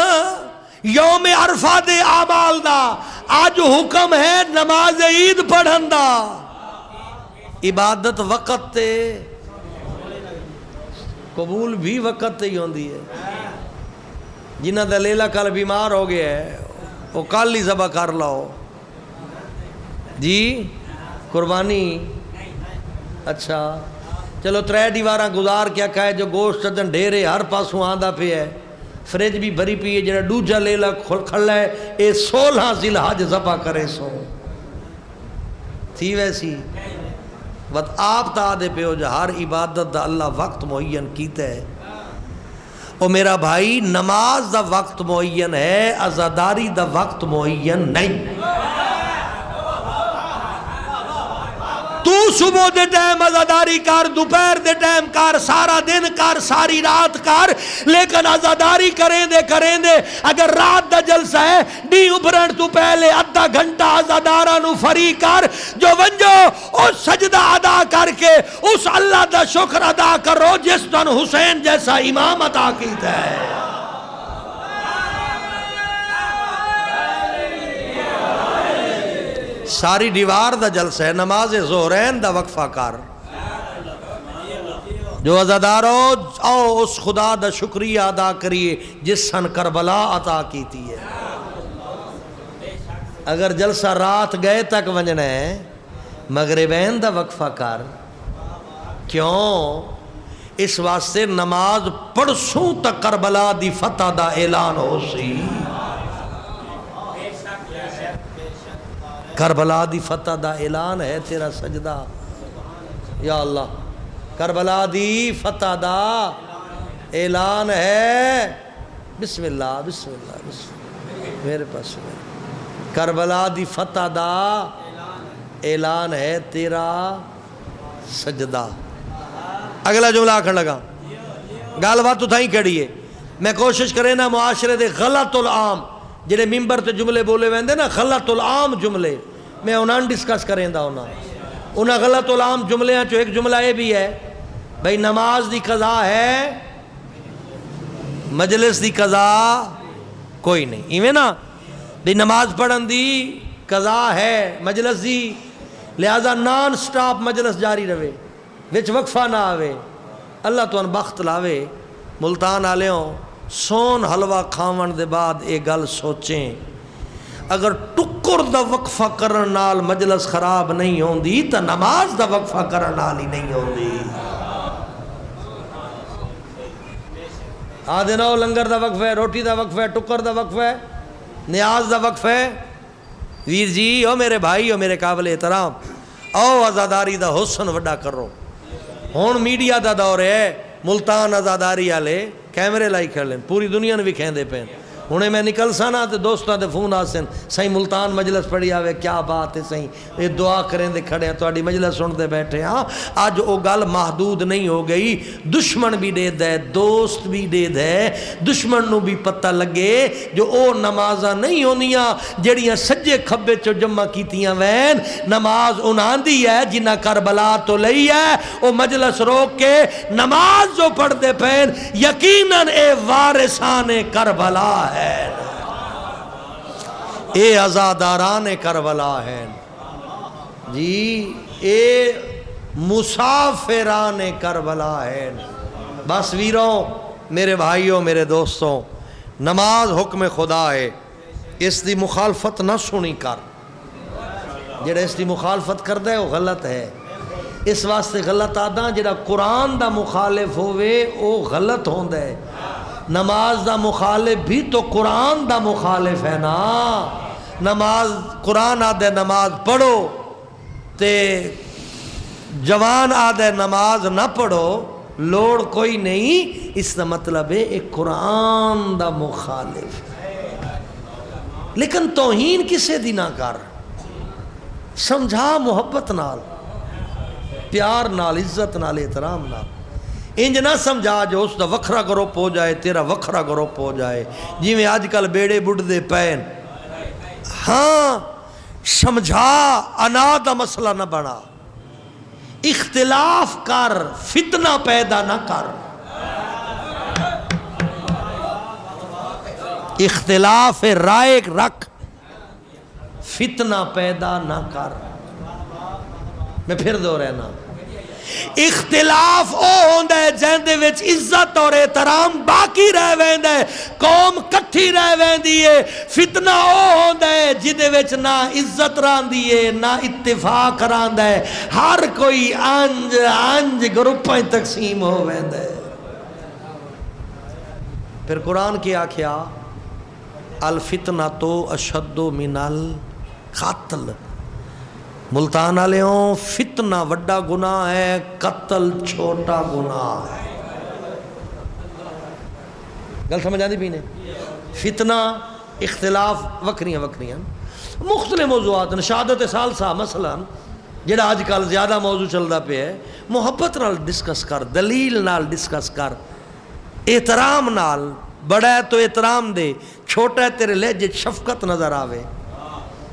یوم عرفہ دے اعمال دا، آج حکم ہے نماز عید پڑھن دا، عبادت وقت تے قبول بھی وقت تے ہی ہوندی ہے۔ جنہ دا لیلا کل بیمار ہو گیا ہے وہ کل ہی ذبح کر لاؤ جی قربانی. اچھا چلو 3 دیواراں گزار کیا کہے جو گوشت چدن ڈھیرے ہر پاسوں آندا پہ ہے فریج بھی بھری پی ہے جڑا دوجا لیلا کھلا ہے اے 16 ذی الحج ذبح کرے سو تھی ویسی وقت آپ تا دے پہ ہو جو ہر عبادت دا اللہ وقت معین کیتا ہے. او میرا بھائی نماز دا وقت معین ہے عزاداری دا وقت معین نہیں. تو صبح دے ٹائم عزاداری کر دوپہر دے ٹائم کر سارا دن کر ساری رات کر لیکن عزاداری کریں دے اگر رات دا جلسہ ہے ڈی ابھرن تو پہلے آدھا گھنٹہ عزادارہ نو فری کر جو ونجو اس سجدہ ادا کر کے اس اللہ دا شکر ادا کرو جس دن حسین جیسا امام عطا کیتا ہے. ساری دیوار دا جلسہ ہے نماز ظہرین دا وقفہ کر جو عزادارو آؤ اس خدا دا شکریہ ادا کریے جس سن کربلا عطا کیتی ہے. اگر جلسہ رات گئے تک ونجنا ہے مغربین دا وقفہ کر کیوں اس واسطے نماز پڑسوں تک کربلا دی فتح دا اعلان ہو سی. کربلا دی فتح دا اعلان ہے تیرا سجدہ یا اللہ. کربلا دی فتح دا اعلان ہے بسم اللہ بسم اللہ بسم اللہ میرے پاس کربلا دی فتح دا اعلان ہے تیرا سجدہ. اگلا جملہ آکھن لگا گال بات تو تھائیں کھڑی ہے. میں کوشش کریں نا معاشرے دے غلط العام جنہیں ممبر تے جملے بولے ویندے نا غلط العام جملے میں انہاں ڈسکس کریں دا انہاں غلط العام جملے ہیں جو ایک جملہ یہ بھی ہے بھئی نماز دی قضا ہے مجلس دی قضا کوئی نہیں ایویں نا دی نماز پڑھن دی قضا ہے مجلس دی لہذا نان سٹاپ مجلس جاری رہے وچ وقفہ نہ آوے. اللہ تو ان بخت لاوے ملتان آلیوں سون حلوہ کھاون دے بعد ایک گل سوچیں اگر ٹکر دا وقفہ کرن نال مجلس خراب نہیں ہوندی تا نماز دا وقفہ کرن نال ہی نہیں ہوندی. آدھے نو لنگر دا وقفہ ہے روٹی دا وقفہ ہے ٹکر دا وقفہ ہے نیاز دا وقفہ ہے. ویر جی او میرے بھائی او میرے قابل احترام او عزاداری دا حسن وڈا کرو. ہون میڈیا دا دور ہے ملتان عزاداری آلے کیمرے لائی کر لیں پوری دنیا نے بھی کھین دے پین. انہیں میں نکل سانا تے دوستاں دے فون آسن سہی ملتان مجلس پڑھی آوے کیا بات ہے سہی یہ دعا کریں دے کھڑے ہیں توڑی مجلس سن دے بیٹھے. ہاں آج او گل محدود نہیں ہو گئی دشمن بھی دے دے دوست بھی دے دے دشمن نو بھی پتہ لگے جو او نمازاں نہیں ہونیاں جڑیاں سجے کھبے چو جمع کیتیاں وین نماز انہاں دی ہے جنہ کربلا تو لئی ہے او مجلس روک کے نماز جو پڑھ دے پین یقیناً اے وارثان کربلا ہے اے عزاداران کربلا ہے جی اے مسافران کربلا ہے. بس ویروں میرے بھائیوں میرے دوستوں نماز حکم خدا ہے اس دی مخالفت نہ سنی کر جڑا اس دی مخالفت کر دے وہ غلط ہے. اس واسطے غلط آدھا جڑا قرآن دا مخالف ہوئے وہ غلط ہوندہ ہے. نماز دا مخالف بھی تو قرآن دا مخالف ہے نا. نماز قرآن آدھے نماز پڑھو تے جوان آدھے نماز نہ پڑھو لوڑ کوئی نہیں. اس دا مطلب ہے ایک قرآن دا مخالف لیکن توہین کسے دی نہ کر سمجھا محبت نال پیار نال عزت نال احترام نال. انج نہ سمجھا جو اس دا وکھرا گروپ ہو جائے تیرا وکھرا گروپ ہو جائے جی میں آج کل بیڑے بڑھ دے پین. ہاں سمجھا انا دا مسئلہ نہ بنا اختلاف کر فتنہ پیدا نہ کر. اختلاف رائے رکھ فتنہ پیدا نہ کر. میں پھر دو رہنا اختلاف او ہوندا ہے جہندے وچ عزت اور احترام باقی رہ ویندا ہے، قوم کٹھی رہ ویندی ہے۔ فتنہ او ہوندا ہے جدے وچ نہ عزت راندی ہے نہ اتفاق راندا ہے، ہر کوئی انج گروپاں تقسیم ہو ویندا ہے۔ پھر قرآن کی آکھیا الفتنہ تو اشد من القتل، ملتان والوں فتنہ وڈا گناہ ہے، قتل چھوٹا گناہ ہے۔ گل سمجھ آندی پینے؟ فتنہ اختلاف وکریاں مختلف موضوعات، شہادت ثالثہ مثلا جڑا آج کل زیادہ موضوع چلدا پیا ہے، محبت نال ڈسکس کر، دلیل نال ڈسکس کر، احترام نال، بڑا ہے تو احترام دے، چھوٹا ہے تیرے لہجے شفقت نظر آوے۔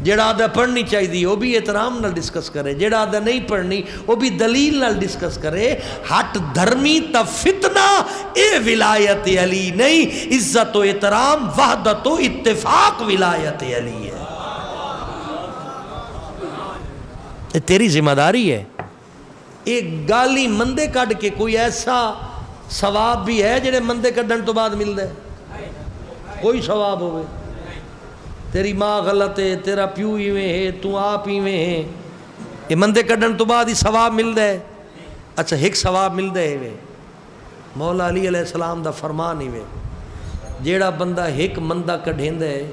جڑا آدھا پڑھنی چاہیے وہ بھی احترام نال ڈسکس کرے، جڑا آدھا نہیں پڑھنی وہ بھی دلیل نال ڈسکس کرے۔ ہٹ دھرمی تا فتنہ اے ولایت علی نہیں، عزت و احترام وحدت و اتفاق ولایت علی ہے۔ یہ تیری ذمہ داری ہے۔ ایک گالی مندے کڈ کے کوئی ایسا ثواب بھی ہے جڑے مندے کڈن تو بعد ملدا ہے؟ کوئی ثواب ہوئے؟ تیری ماں غلط ہے، تیرا پیو ایویں ہے، تو آپ ایویں ہے، یہ مندے کڈن تو بعد ہی ثواب ملدا ہے؟ اچھا ایک ثواب ملدا ہے، مولا علی علیہ السلام دا فرمان ہی جیڑا بندہ ایک مندہ کڈھیندا ہے،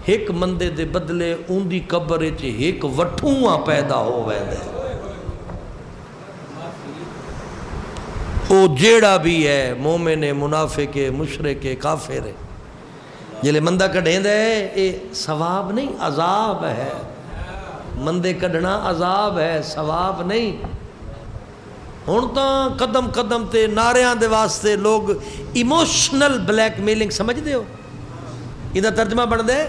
ایک مندے دے بدلے اون دی قبر وچ ایک وٹھواں پیدا ہو ویندا ہے۔ او جیڑا بھی ہے مومن ہے، منافق ہے، مشرک ہے، کافر ہے، جلے مندہ کڈھیندا ہے اے ثواب نہیں عذاب ہے۔ مندے کڈھنا عذاب ہے، ثواب نہیں۔ ہن تاں قدم قدم تے نعریاں دے واسطے لوگ ایموشنل بلیک میلنگ سمجھ دے ہو؟ یہ ترجمہ بن دے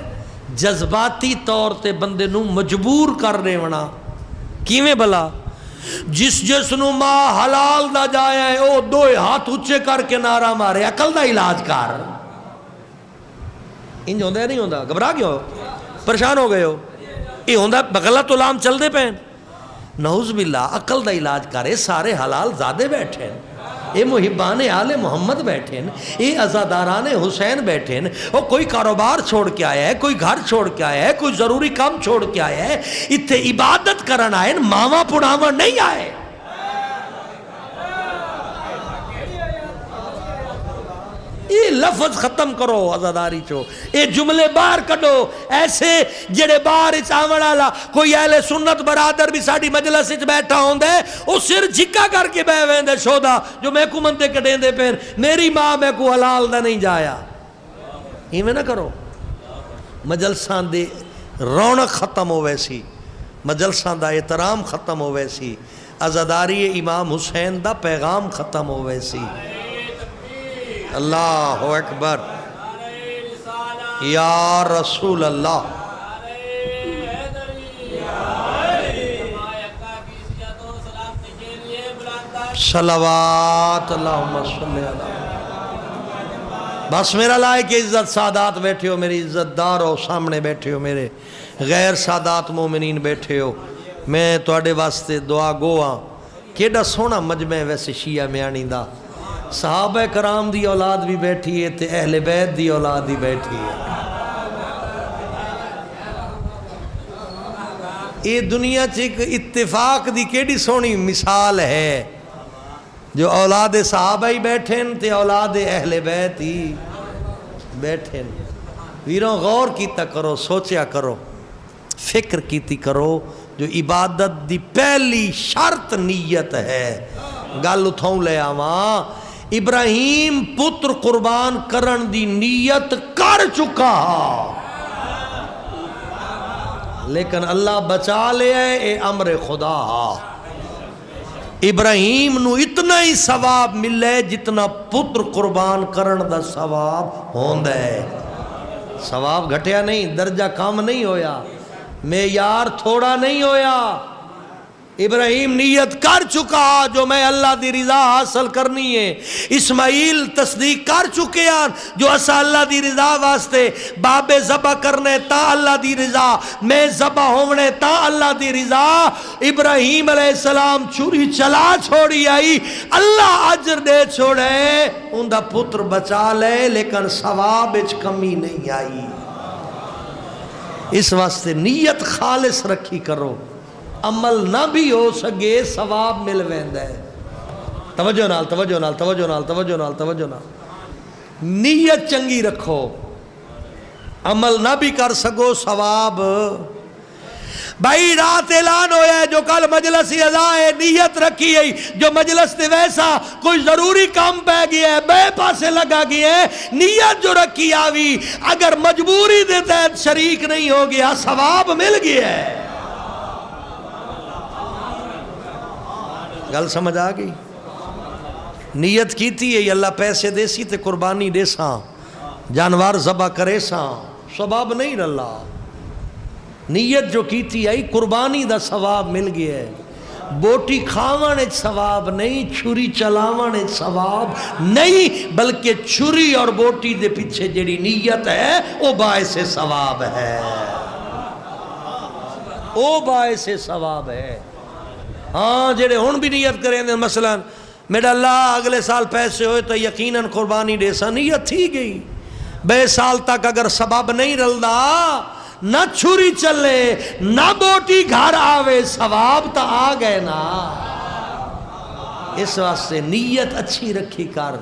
جذباتی طور تے بندے نو مجبور کر رہے ہونا۔ کیویں بلا؟ جس نو ماں حلال دا جایا ہے او دوئے ہاتھ اچھے کر کے نعرہ مارے عقل دا علاج کر۔ انج ہوندہ ہے نہیں ہوندہ؟ گھبرا گئے ہو؟ پریشان ہو گئے ہو؟ یہ ہوندہ غلط علام چل دے پہن؟ نعوذ باللہ، عقل دا علاج کرے، سارے حلال زادے بیٹھے ہیں، اے محبان آل محمد بیٹھے ہیں، اے عزاداران حسین بیٹھے ہیں، اور کوئی کاروبار چھوڑ کے آیا ہے، کوئی گھر چھوڑ کے آیا ہے، کوئی ضروری کام چھوڑ کے آیا ہے، اتھے عبادت کرن آئے، ماما پڑھاوا نہیں آئے۔ یہ لفظ ختم کرو عزاداری چو، یہ جملے باہر کڈو، ایسے جڑے باہر آون والا کوئی اہل سنت برادر بھی ساڈی مجلس وچ بیٹھا ہوندا ہے، او سر جھکا کر کے بیٹھ ویندا شودا جو میں کو مندے کڈیندے پھر میری ماں میں کو حلال دا نہیں جایا۔ ایویں نہ کرو، مجلساں دے رونق ختم ہووے سی، مجلساں دا احترام ختم ہووے سی، عزاداری امام حسین دا پیغام ختم ہووے سی۔ اللہ اکبر، یا رسول اللہ۔ صلوات اللہم صلی اللہ۔ بس میرا لائق عزت سادات بیٹھے ہو، میری عزت دار ہو، سامنے بیٹھے ہو، میرے غیر سادات مومنین بیٹھے ہو، میں تواڈے واسطے دعا گو ہاں۔ کیڑا سونا مجمع ویسے شیعہ میانی دا، صحابہ کرام دی اولاد بھی بیٹھی ہے تے اہل بیت دی اولاد بھی بیٹھی ہے۔ یہ دنیا چک اتفاق دی کیڑی سونی مثال ہے، جو اولاد صحابہ ہی بیٹھیں تے اولاد اہل بیت ہی بیٹھیں۔ ویروں غور کیتا کرو، سوچیا کرو، فکر کیتی کرو، جو عبادت دی پہلی شرط نیت ہے۔ گل اتھوں لے آواں، ابراہیم پتر قربان کرن دی نیت کر چکا، لیکن اللہ بچا لے اے امر خدا۔ ابراہیم نو اتنا ہی ثواب ملے جتنا پتر قربان کرن دا ثواب ہوندا ہے۔ ثواب گھٹیا نہیں، درجہ کم نہیں ہویا، معیار تھوڑا نہیں ہویا۔ ابراہیم نیت کر چکا جو میں اللہ دی رضا حاصل کرنی ہے، اسماعیل تصدیق کر چکے ہیں جو اسا اللہ دی رضا واسطے بابے ذبح کرنے تا اللہ دی رضا، میں ذبح ہونے تا اللہ دی رضا۔ ابراہیم علیہ السلام چھری چلا چھوڑی آئی، اللہ اجر دے چھوڑے، ان دا پتر بچا لے، لیکن ثواب اچ کمی نہیں آئی۔ اس واسطے نیت خالص رکھی کرو، عمل نہ بھی ہو سکے ثواب مل ویندا ہے۔ توجہ نال توجہ نال توجہ نال توجہ نال توجہ نال، نیت چنگی رکھو، عمل نہ بھی کر سکو ثواب۔ بھائی رات اعلان ہویا ہے جو کل مجلس ادا ہے، نیت رکھی ہے جو مجلس تے ویسا کوئی ضروری کام پہ گیا ہے، بے پاسے لگا گیا ہے، نیت جو رکھی آوی اگر مجبوری دے تحت شریک نہیں ہو گیا ثواب مل گیا ہے۔ گل سمجھ آ گئی؟ نیت کیتی ہے اللہ پیسے دے سی تے قربانی دے ساں، جانوار ذبح کرے ساں، ثواب نہیں رلا۔ نیت جو کیتی ہے قربانی دا ثواب مل گیا ہے، بوٹی کھاوانے ثواب نہیں، چھری چلاوانے ثواب نہیں، بلکہ چھری اور بوٹی دے پیچھے جڑی نیت ہے وہ باعث ثواب ہے، وہ باعث ثواب ہے۔ ہاں جڑے ہون بھی نیت کریں دے مثلا میرا اللہ اگلے سال پیسے ہوئے تو یقیناً قربانی دے سا، نیت تھی گئی، بے سال تک اگر سبب نہیں رلدا نہ چھری چلے نہ بوٹی گھر آوے ثواب تا آ گئے نا۔ اس واسطے نیت اچھی رکھی کر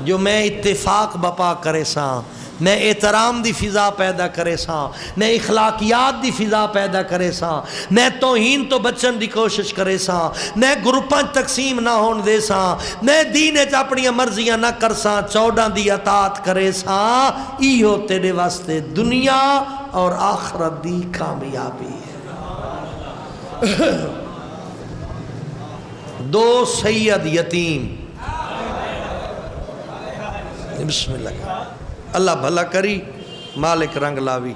جو میں اتفاق بپا کرے ساں، میں احترام دی فضا پیدا کرے ساں، میں اخلاقیات دی فضا پیدا کرے ساں، میں توہین تو بچن دی کوشش کرے ساں، میں گروپاں تقسیم نہ ہون دے ساں، میں دینے چ اپنی مرضیاں نہ کر ساں، 14 دی اطاعت کرے ساں، ایہو تیرے واسطے دنیا اور آخرت دی کامیابی ہے۔ دو سید یتیم، بسم اللہ، اللہ بھلا کری مالک رنگ لاوی۔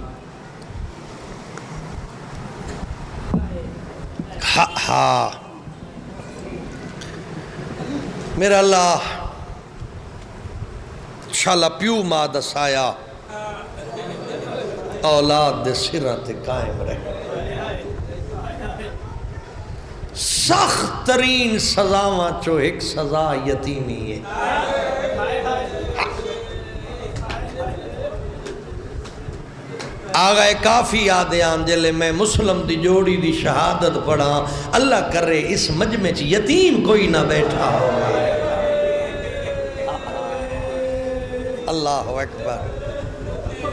ہاں میرا اللہ شالا پیو ماں دسایا اولاد دے سرات قائم رہے۔ سخت ترین سزاواں چو ایک سزا یتیمی ہے۔ آغا کافی یادیان جلے میں مسلم دی جوڑی دی شہادت پڑھا، اللہ کرے اس مجمع چ یتیم کوئی نہ بیٹھا ہوئے۔ اللہ اکبر،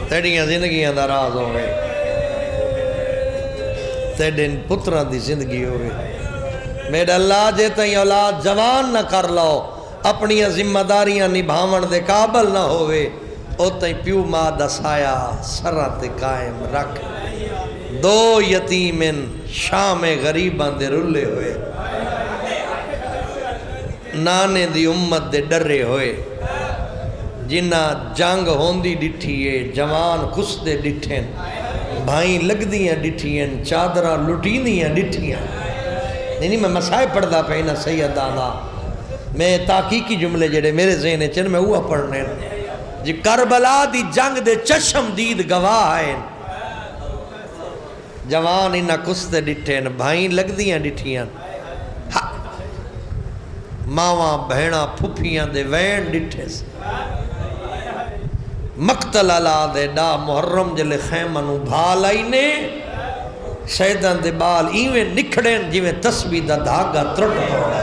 تیڑیاں زندگیاں دا راز ہوئے، تیڑین پتران دی زندگی ہوئے۔ میرے اللہ جے تائیں اولاد جوان نہ کر لو، اپنی ذمہ داریاں نبھاون دے قابل نہ ہوئے، او تائیں پیو ماں دسایا سرات قائم رکھ۔ دو یتیمن شام غریباں دے رلے ہوئے، نانے دی امت دے ڈرے ہوئے، جنہ جنگ ہوندی ڈٹھیے، جوان کسدے ڈٹھیں، بھائیں لگ دیاں ڈٹھیں، چادرہ لٹین دیاں ڈٹھیاں۔ نہیں میں مسائے پڑھدا پہنا سیدانا، میں تحقیقی جملے جڑے میرے ذہن چن میں ہوا پڑھنے جی کربلا دی جنگ دے چشم دید گواہ آئیں، جوان انہا کسدے ڈٹھیں، بھائیں لگ دیاں ڈٹھیاں، ماواں بہناں پھپیاں دے وین ڈٹھے سے، مقتل علا دے ڈا محرم جلے خیمنو بھال آئینے، شہدان دے بال ایویں نکھڑیں جویں تسبیح دا دھاگا ترٹ پڑا،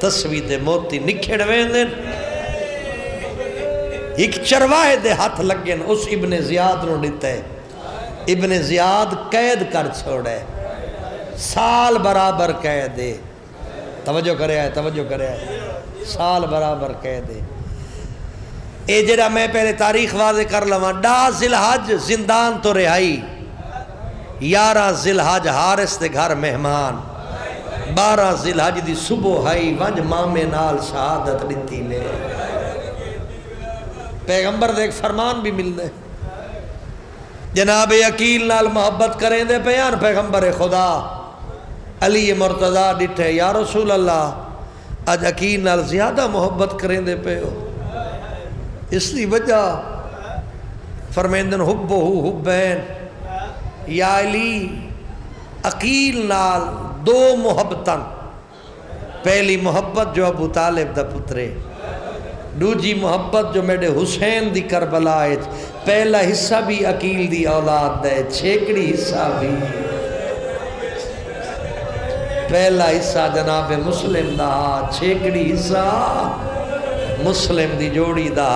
تسبیح دے موتی نکھڑ ویندیں، ایک چرواہے دے ہاتھ لگیں، اس ابن زیاد نو ڈیتا ہے، ابن زیاد قید کر چھوڑے، سال برابر قید ہے، توجہ کرے آئے توجہ کرے آئے، سال برابر قید ہے۔ اے جڑا میں پہلے تاریخ واضح کر لواں، ڈا ذی الحج زندان تو رہائی، 11 ذی الحج حارث دے گھر مہمان، 12 ذی الحج دی صبح ہائی ونج مامے نال شہادت دیتی نے۔ پیغمبر دے ایک فرمان بھی مل دے، جناب عقیل نال محبت کریں دے پیان پیغمبر خدا علی مرتضی ڈٹھے یا رسول اللہ اج عقیل نال زیادہ محبت کریں دے پہ ہو اس دی وجہ فرمیندن حبہ حبین یا علی عقیل نال دو محبتاں پہلی محبت جو ابو طالب دا پترے دوجی محبت جو میرے حسین دی کربلا ہے پہلا حصہ بھی عقیل دی اولاد دے چھیکڑی حصہ بھی پہلا حصہ جناب مسلم دا چھیکڑی حصہ مسلم دی جوڑی دا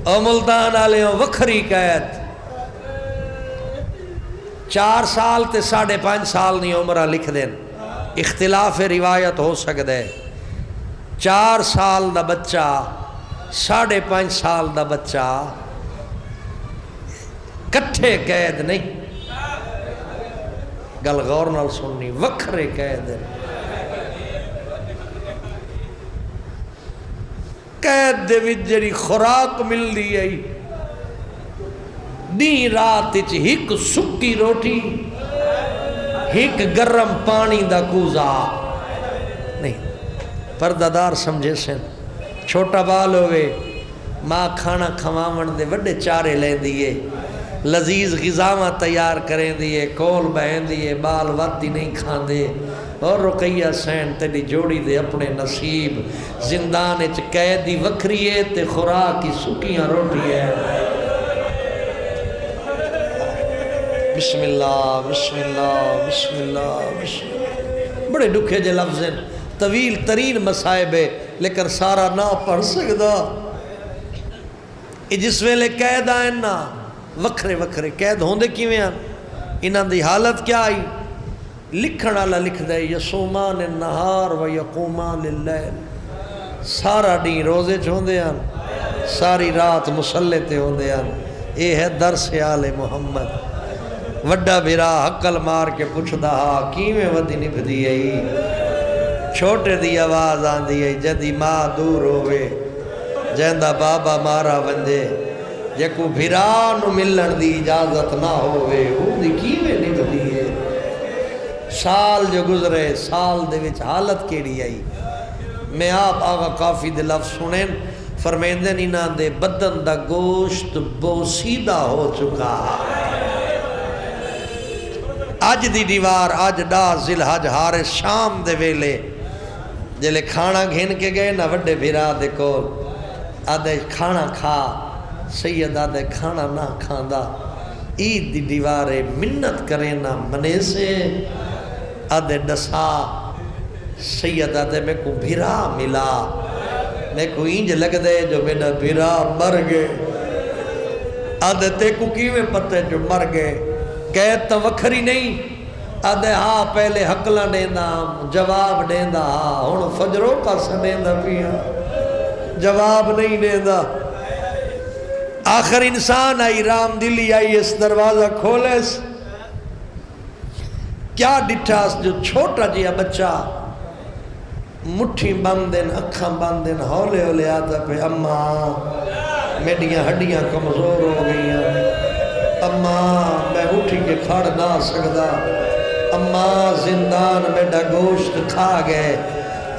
او ملتان آلیوں وکھری قید 4 سال تے 5.5 سال نہیں عمرہ لکھ دیں اختلاف روایت ہو سکتا ہے 4 سال دا بچہ 5.5 سال دا بچہ کٹھے قید نہیں گل غور نال سننی وکھرے قید قید دے وچ جڑی خوراک مل دی ہے دی رات وچ ہک سکی روٹی ہک گرم پانی دا کوزا نہیں پردادار سمجھے سن چھوٹا بال ہوئے ماں کھانا کھواون دے وڈے چارے لین دیئے لذیذ غذاواں تیار کریں دیئے کول بہن دیئے بال وقتی نہیں کھان دے اور رقیہ سین تیری جوڑی دے اپنے نصیب زندان اچ قیدی وکھری ہے تے خوراک کی سکیاں روٹی ہے بسم اللہ بسم اللہ بسم اللہ بسم اللہ بڑے دکھے جے لفظ ہیں طویل ترین مصائب ہے لیکن سارا نہ پڑھ سکدا جس ویلے قید آئیں نا وکھرے وکھرے قید ہوندے کیویں ہیں انہاں دی حالت کیا آئی لکھن والا لکھ دے یصومان النہار و یقومان اللیل سارا ڈی روزے چ ہوندے ہیں ساری رات مصلے تے ہوندے ہیں اے ہے درس آل محمد وڈا بھرا حقل مار کے پوچھدا ہا کیویں ودی نبھدی ائی چھوٹے دی آواز آندی ہے جدی ماں دور ہوئے جہندہ بابا مارا ونجے جے کو بھرا نو ملن دی اجازت نہ ہوئے وہ دی کیویں نبھدی ہے سال جو گزرے سال دے وچ حالت کیڑی آئی میں آپ آغا کافی دے لفظ سنیں فرمیندن انہاں دے بدن دا گوشت بوسیدہ ہو چکا آج دی دیوار آج ڈا ذلحج ہار شام دے ویلے جلے کھانا گھن کے گئے نا وڈے بھیرا دے کول آدھے کھانا کھا سید آدھے کھانا نہ کھاندا عید دی دیوارے منت کرے نا منے سے آدھے ڈسا سید آدھے میں کو بھیرا ملا میں کو اینج لگ دے جو میرا بھیرا مر گئے آدھے تے کو کیویں پتے جو مر گئے قید تو وکھری نہیں آدھے ہاں پہلے حقلہ دیندہ جواب دیندہ ہاں ہون فجروں کا سنیندہ پیا جواب نہیں دیندہ آخر انسان آئی رام دلی آئی اس دروازہ کھولیس کیا ڈٹھاس جو چھوٹا جیا بچہ مٹھی بندن اکھاں بندن ہولے ہولے آتا پہ اماں میڈیاں ہڈیاں کمزور ہو گئی ہیں اماں میں اٹھی کے کھڑ نہ سکدا اماں زندان میڈا گوشت کھا گئے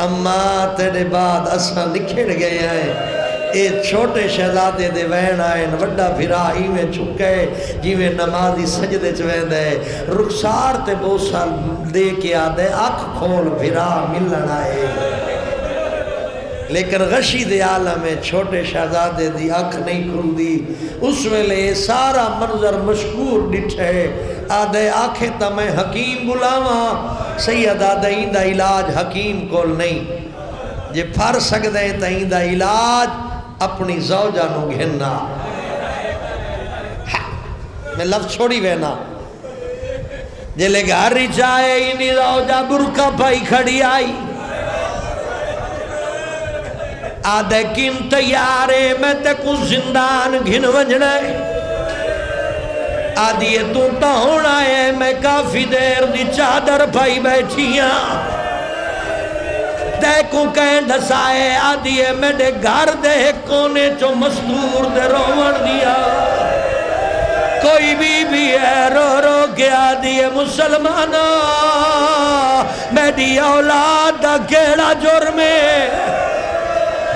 اماں تیرے بعد اساں نکھڑ گئے ہیں اے چھوٹے شہزادے دے وین آئے وڈا بھرا ایویں چکے جیویں نمازی سجدے چوین دے رخسار تے بوسا دے کے آدھے اکھ کھول بھرا ملن آئے لیکن غشی دے عالم میں چھوٹے شہزادے دی اکھ نہیں کھل دی اس ویلے سارا منظر مشکور ڈٹھے آدھے آنکھیں تا میں حکیم بلاواں سید آدھے ایندہ علاج حکیم کول نہیں جے پھر سکدے تا ایندہ علاج اپنی زوجہ نو گھننا میں لفظ چھوڑی وینا جے لے گھر جائے اینی زوجہ برکہ پائی کھڑی آئی آدھے کن تیارے میں تے کچھ زندان گھن ونجنے آدھیے تو تا ہونا ہے میں کافی دیر دی چادر پائی بیٹھیاں تے کو کہیں ڈھسائے آدھیے میرے گھر دے کونے چو مستور دے رومن دیا کوئی بی ہے رو رو کے آدھی ہے مسلمانہ میری اولاد دا کیڑا جرم ہے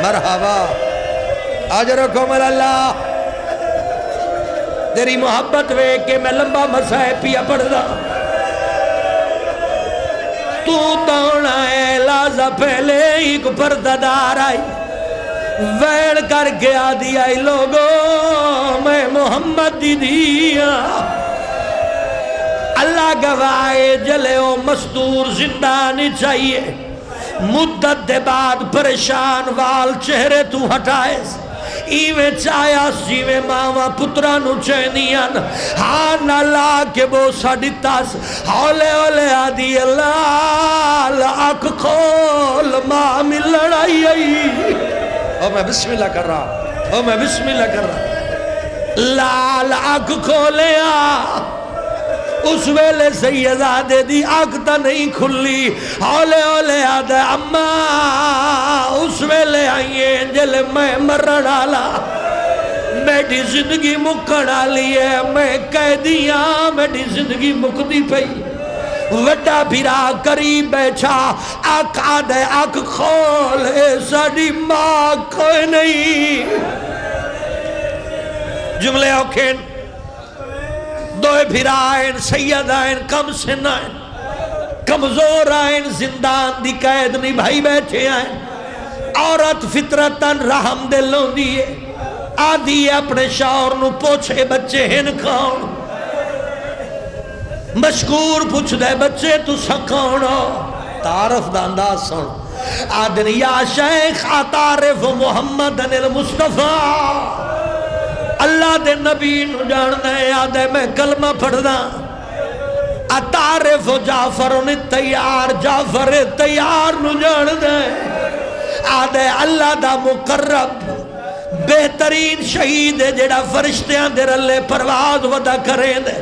مرحبا اجرکم اللہ تیری محبت وے کہ میں لمبا مسائب پیا پڑھ دا تو تونا ہے لازہ پہلے ایک پرددار آئی ویڑ کر کے آدھی آئی لوگوں میں محمد دی دیا اللہ گواہے جلے او مستور زندہ نہیں چاہیے مدت دے بعد پریشان وال چہرے تو ہٹائے ایویں چایا سیویں ماما پترانو چینیان ہاں نہ لا کے بو ساڑی تاس ہولے ہولے آدھی اللہ آنکھ کھول مامی لڑائی آئی او میں بسم اللہ کر رہا او میں بسم اللہ کر رہا لال آنکھ کھولے اس ویلے سیدہ دی آنکھ تا نہیں کھلی ہولے ہولے آدھے اماں اس ویلے آئیے جل میں مرن آلا میری زندگی مکن آلی ہے میں قیدیاں میری زندگی مکدی پئی وڈا بھیرا قریب بیٹھا آنکھ آدھے آنکھ کھول ساڑی ماں کوئی نہیں جملے اوکھین دوئے بھیرا آئین سید آئین کم سن آئین کمزور آئین زندان دی قید نہیں بھائی بیٹھے آئین عورت فطرتاً رحم دلوں دیئے آدھی اپنے شاور نو پوچھے بچے ہن کون مشکور پوچھ دے بچے تو سکونو تعارف دا انداز سن آدن یا شیخ آتارف محمد المصطفیٰ اللہ دے نبی نو جاننا ہے آدھے میں کلمہ پڑھ دا اتعرف جعفر تیار جعفر تیار نو جاننا ہے آدھے اللہ دا مقرب بہترین شہید ہے جڑا فرشتیاں دے رلے پرواز ودا کریں دے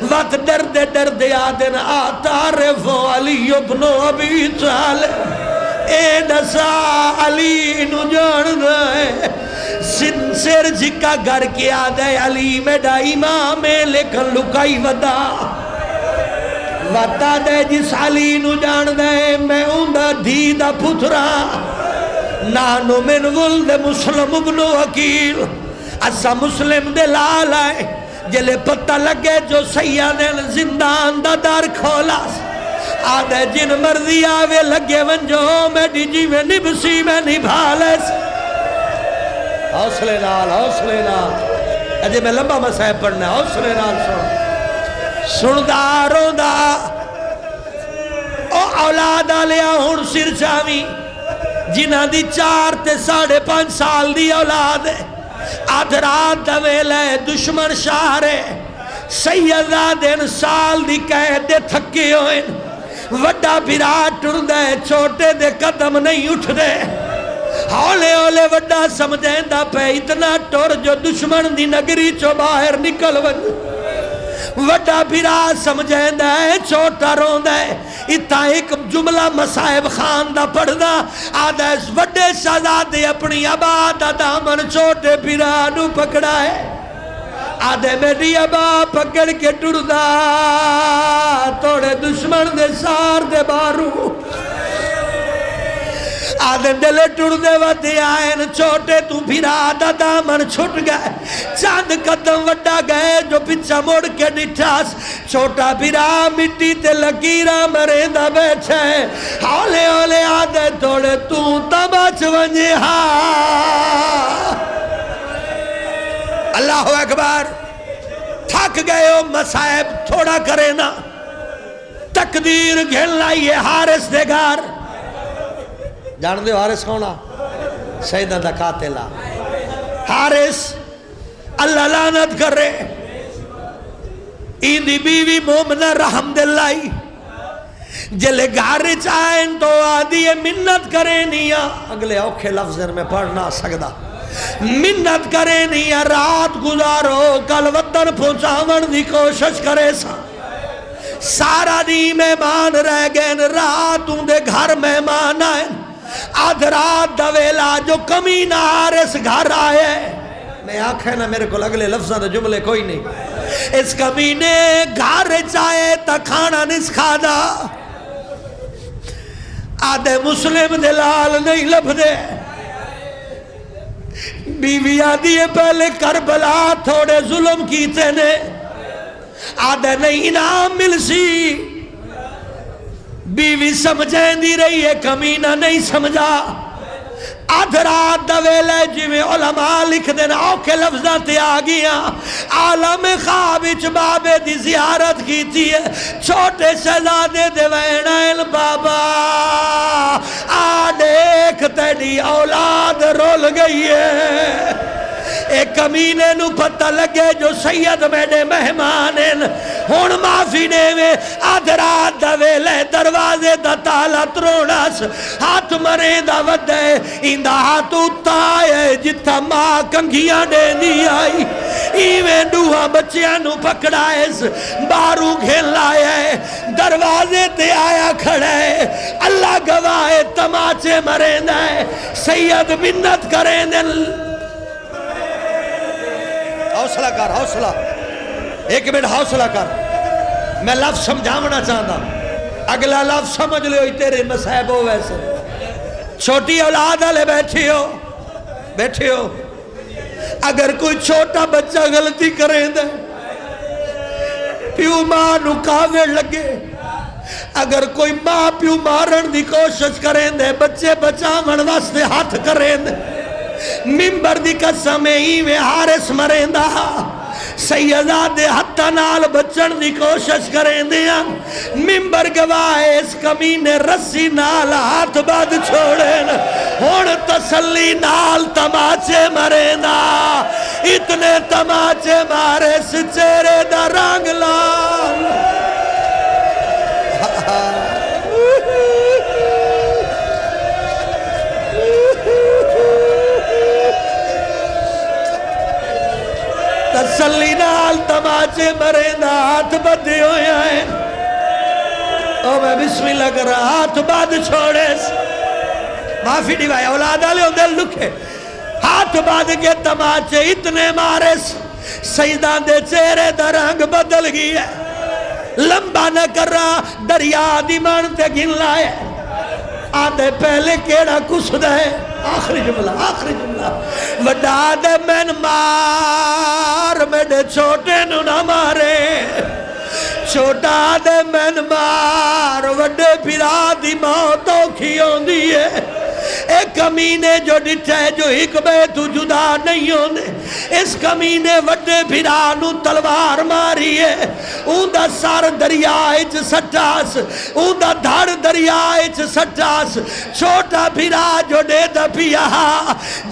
وقت درد آدھے اتعرف علی ابن ابی طالب اے نسا علی نو جاننا ہے سر جکا گھر کے آدھے علی میڈا امام ہے لیکن لکائی ودا ودا دے جس علی نو جان دے میں اندہ دھیدہ پترا نانو من ولد مسلم ابن وکیل اسا مسلم دے لال آئے جلے پتہ لگے جو سیادن زندان دا دار کھولا آدھے جن مرضی آوے لگے ونجو میڈی جیوے نبسی میں نبھالے حوصلے نال اجے میں لمبا مسائب پڑھنا ہے حوصلے نال سنداروں دا او اولاد آلیا ہون سر چاوی جنہ دی 4 تے 5.5 سال دی اولاد ہے آدھ رات دا ویلے دشمن شارے سیدہ دن سال دی قید دے تھکے ہوئن وڈا بیرات ٹر دے چھوٹے دے قدم نہیں اٹھ دے ہولے ہولے وڈا سمجھیں دا پہ اتنا ٹور جو دشمن دی نگری چو باہر نکل وڈا بھیرا سمجھیں دا ہے چھوٹا رون دا ہے اتنا ایک جملہ مسائب خان دا پڑھ دا آدھا اس وڈے شہزادے اپنی آباد دامن چھوٹے بھیرا نو پکڑا ہے آدھے میری ابا پکڑ کے ٹر دا توڑے دشمن دے سار دے بارو آدھے دلے ٹر دے ودے آئین چھوٹے تو بھیرا دا دامن چھٹ گئے چاند قدم وڈا گئے جو پچھا موڑ کے نٹھاس چھوٹا بھیرا مٹی تے لکیرہ مرے دا بیٹھے ہولے ہولے آدھے توڑے تو تباچ ونجے اللہ اکبر تھک گئے ہو مسائب تھوڑا کرے نا تقدیر گھن لائیے حارس دے گھر جان دے حارس کونا سیدہ دا قاتلہ حارس اللہ لعنت کر رہے ایدی بیوی مومنہ رحمداللہی جلے گھارے چاہیں تو آدھی منت کرے نیا اگلے اوکھے لفظ میں پڑھنا سکتا منت کرے نہیں رات گزارو کل وطن پہنچاون دی کوشش کرے سارا دی مہمان رہ گئے رات دے گھر مہمان آئے آدھ رات دویلا جو کمی نہ آرس گھر آئے میں آنکھیں نا میرے کو اگلے لفظاں دے جملے کوئی نہیں اس کمینے گھر چائے تا کھانا نہیں کھادا آدھے مسلم دلال نہیں لب دے بیوی آدھی پہلے کربلا تھوڑے ظلم کیتے نے آدھے نہیں انعام مل سی بیوی سمجھیں دی رہی ہے کمینہ نہیں سمجھا آدھ رات دا ویلے جویں علماء لکھ دینا اوکے لفظات آگیا عالم خوابچ بابے دی زیارت کی ہے چھوٹے شہزادے دے وینائن بابا دیکھ تیری اولاد رول گئی ہے ایک کمینے نو پتہ لگے جو سید میڈے مہمان ہون معافی دے میں آدھ رات دا ویلے دروازے دا تالا تروڑاس ہاتھ مرے دا ودے اندہ ہاتھ اتائے جتا ماں کنگیاں دے دی آئی ایویں دوہا بچیاں نو پکڑائیس بارو گھن لائے دروازے تے آیا کھڑے اللہ گواہ تماچے مرے دائے سید منت کریں دے حوصلہ کر حوصلہ ایک منٹ حوصلہ کر میں لفظ سمجھاونا چاہتا اگلا لفظ سمجھ لے ہوئی تیرے مسائب ہو ویسے چھوٹی اولاد والے بیٹھے ہو اگر کوئی چھوٹا بچہ غلطی کریں دے پیو ماں نو کاوڑ لگے اگر کوئی ماں پیو مارن دی کوشش کریں دے بچے بچاون واسطے ہاتھ کریں دے ممبر دی قسم ایویں حارس مریندا سیدادے ہتھا نال بچن دی کوشش کریں دیا ممبر گواہ اس کمینے رسی نال ہاتھ بعد چھوڑیں ہون تسلی نال تماچے مریندا اتنے تماچے مارے سے چہرے دا رنگ لال تسلی نال تماچے مرے دا ہاتھ بدے ہوئے آئے او میں بسم اللہ کر رہا ہاتھ بعد چھوڑے معافی دیوائے اولاد آلے ہوں دل لکھے ہاتھ بعد کے تماچے اتنے مارے سیدان دے چہرے دا رنگ بدل گیا لمبا نہ کر رہا دریا دی مانتے گن لائے آدھے پہلے کیڑا کسد ہے آخری جملہ وڈا دے میں مار میڈے چھوٹے نو نہ مارے چھوٹا دے میں مار وڈے پھرا دی موت اوکھی ہوں دیئے ایک کمینے جو ڈٹھے جو ایک بے تو جدا نہیں ہونے اس کمینے وڈے بھرانو تلوار ماری ہے اون دا سار دریائچ سٹاس اون دا دھڑ دریائچ سٹاس چھوٹا بھرا جو دے دا پیا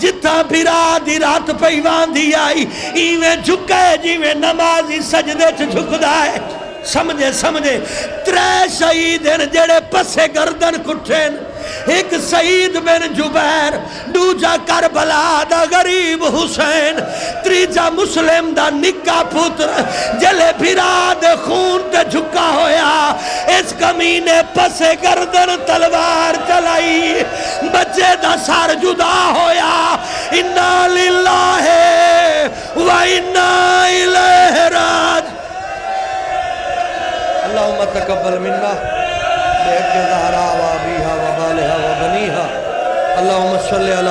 جتا بھرا دی رات پیوان دی آئی ایویں جھکے جیویں نمازی سجدے چھ جھک دائے سمجھے ترے شہید ہیں جڑے پسے گردن کٹھیں ایک سعید بن جبیر دوجا کربلا دا غریب حسین تریجا مسلم دا نکا پتر جلے بھرا دے خون تے جھکا ہویا اس کمینے پسے گردن تلوار چلائی بچے دا سار جدا ہویا انا للہ و انا الیہ راجعون اللہم تقبل منا بحق زہرا و ابیہا و بالہا و بنیہا اللہم صلی اللہ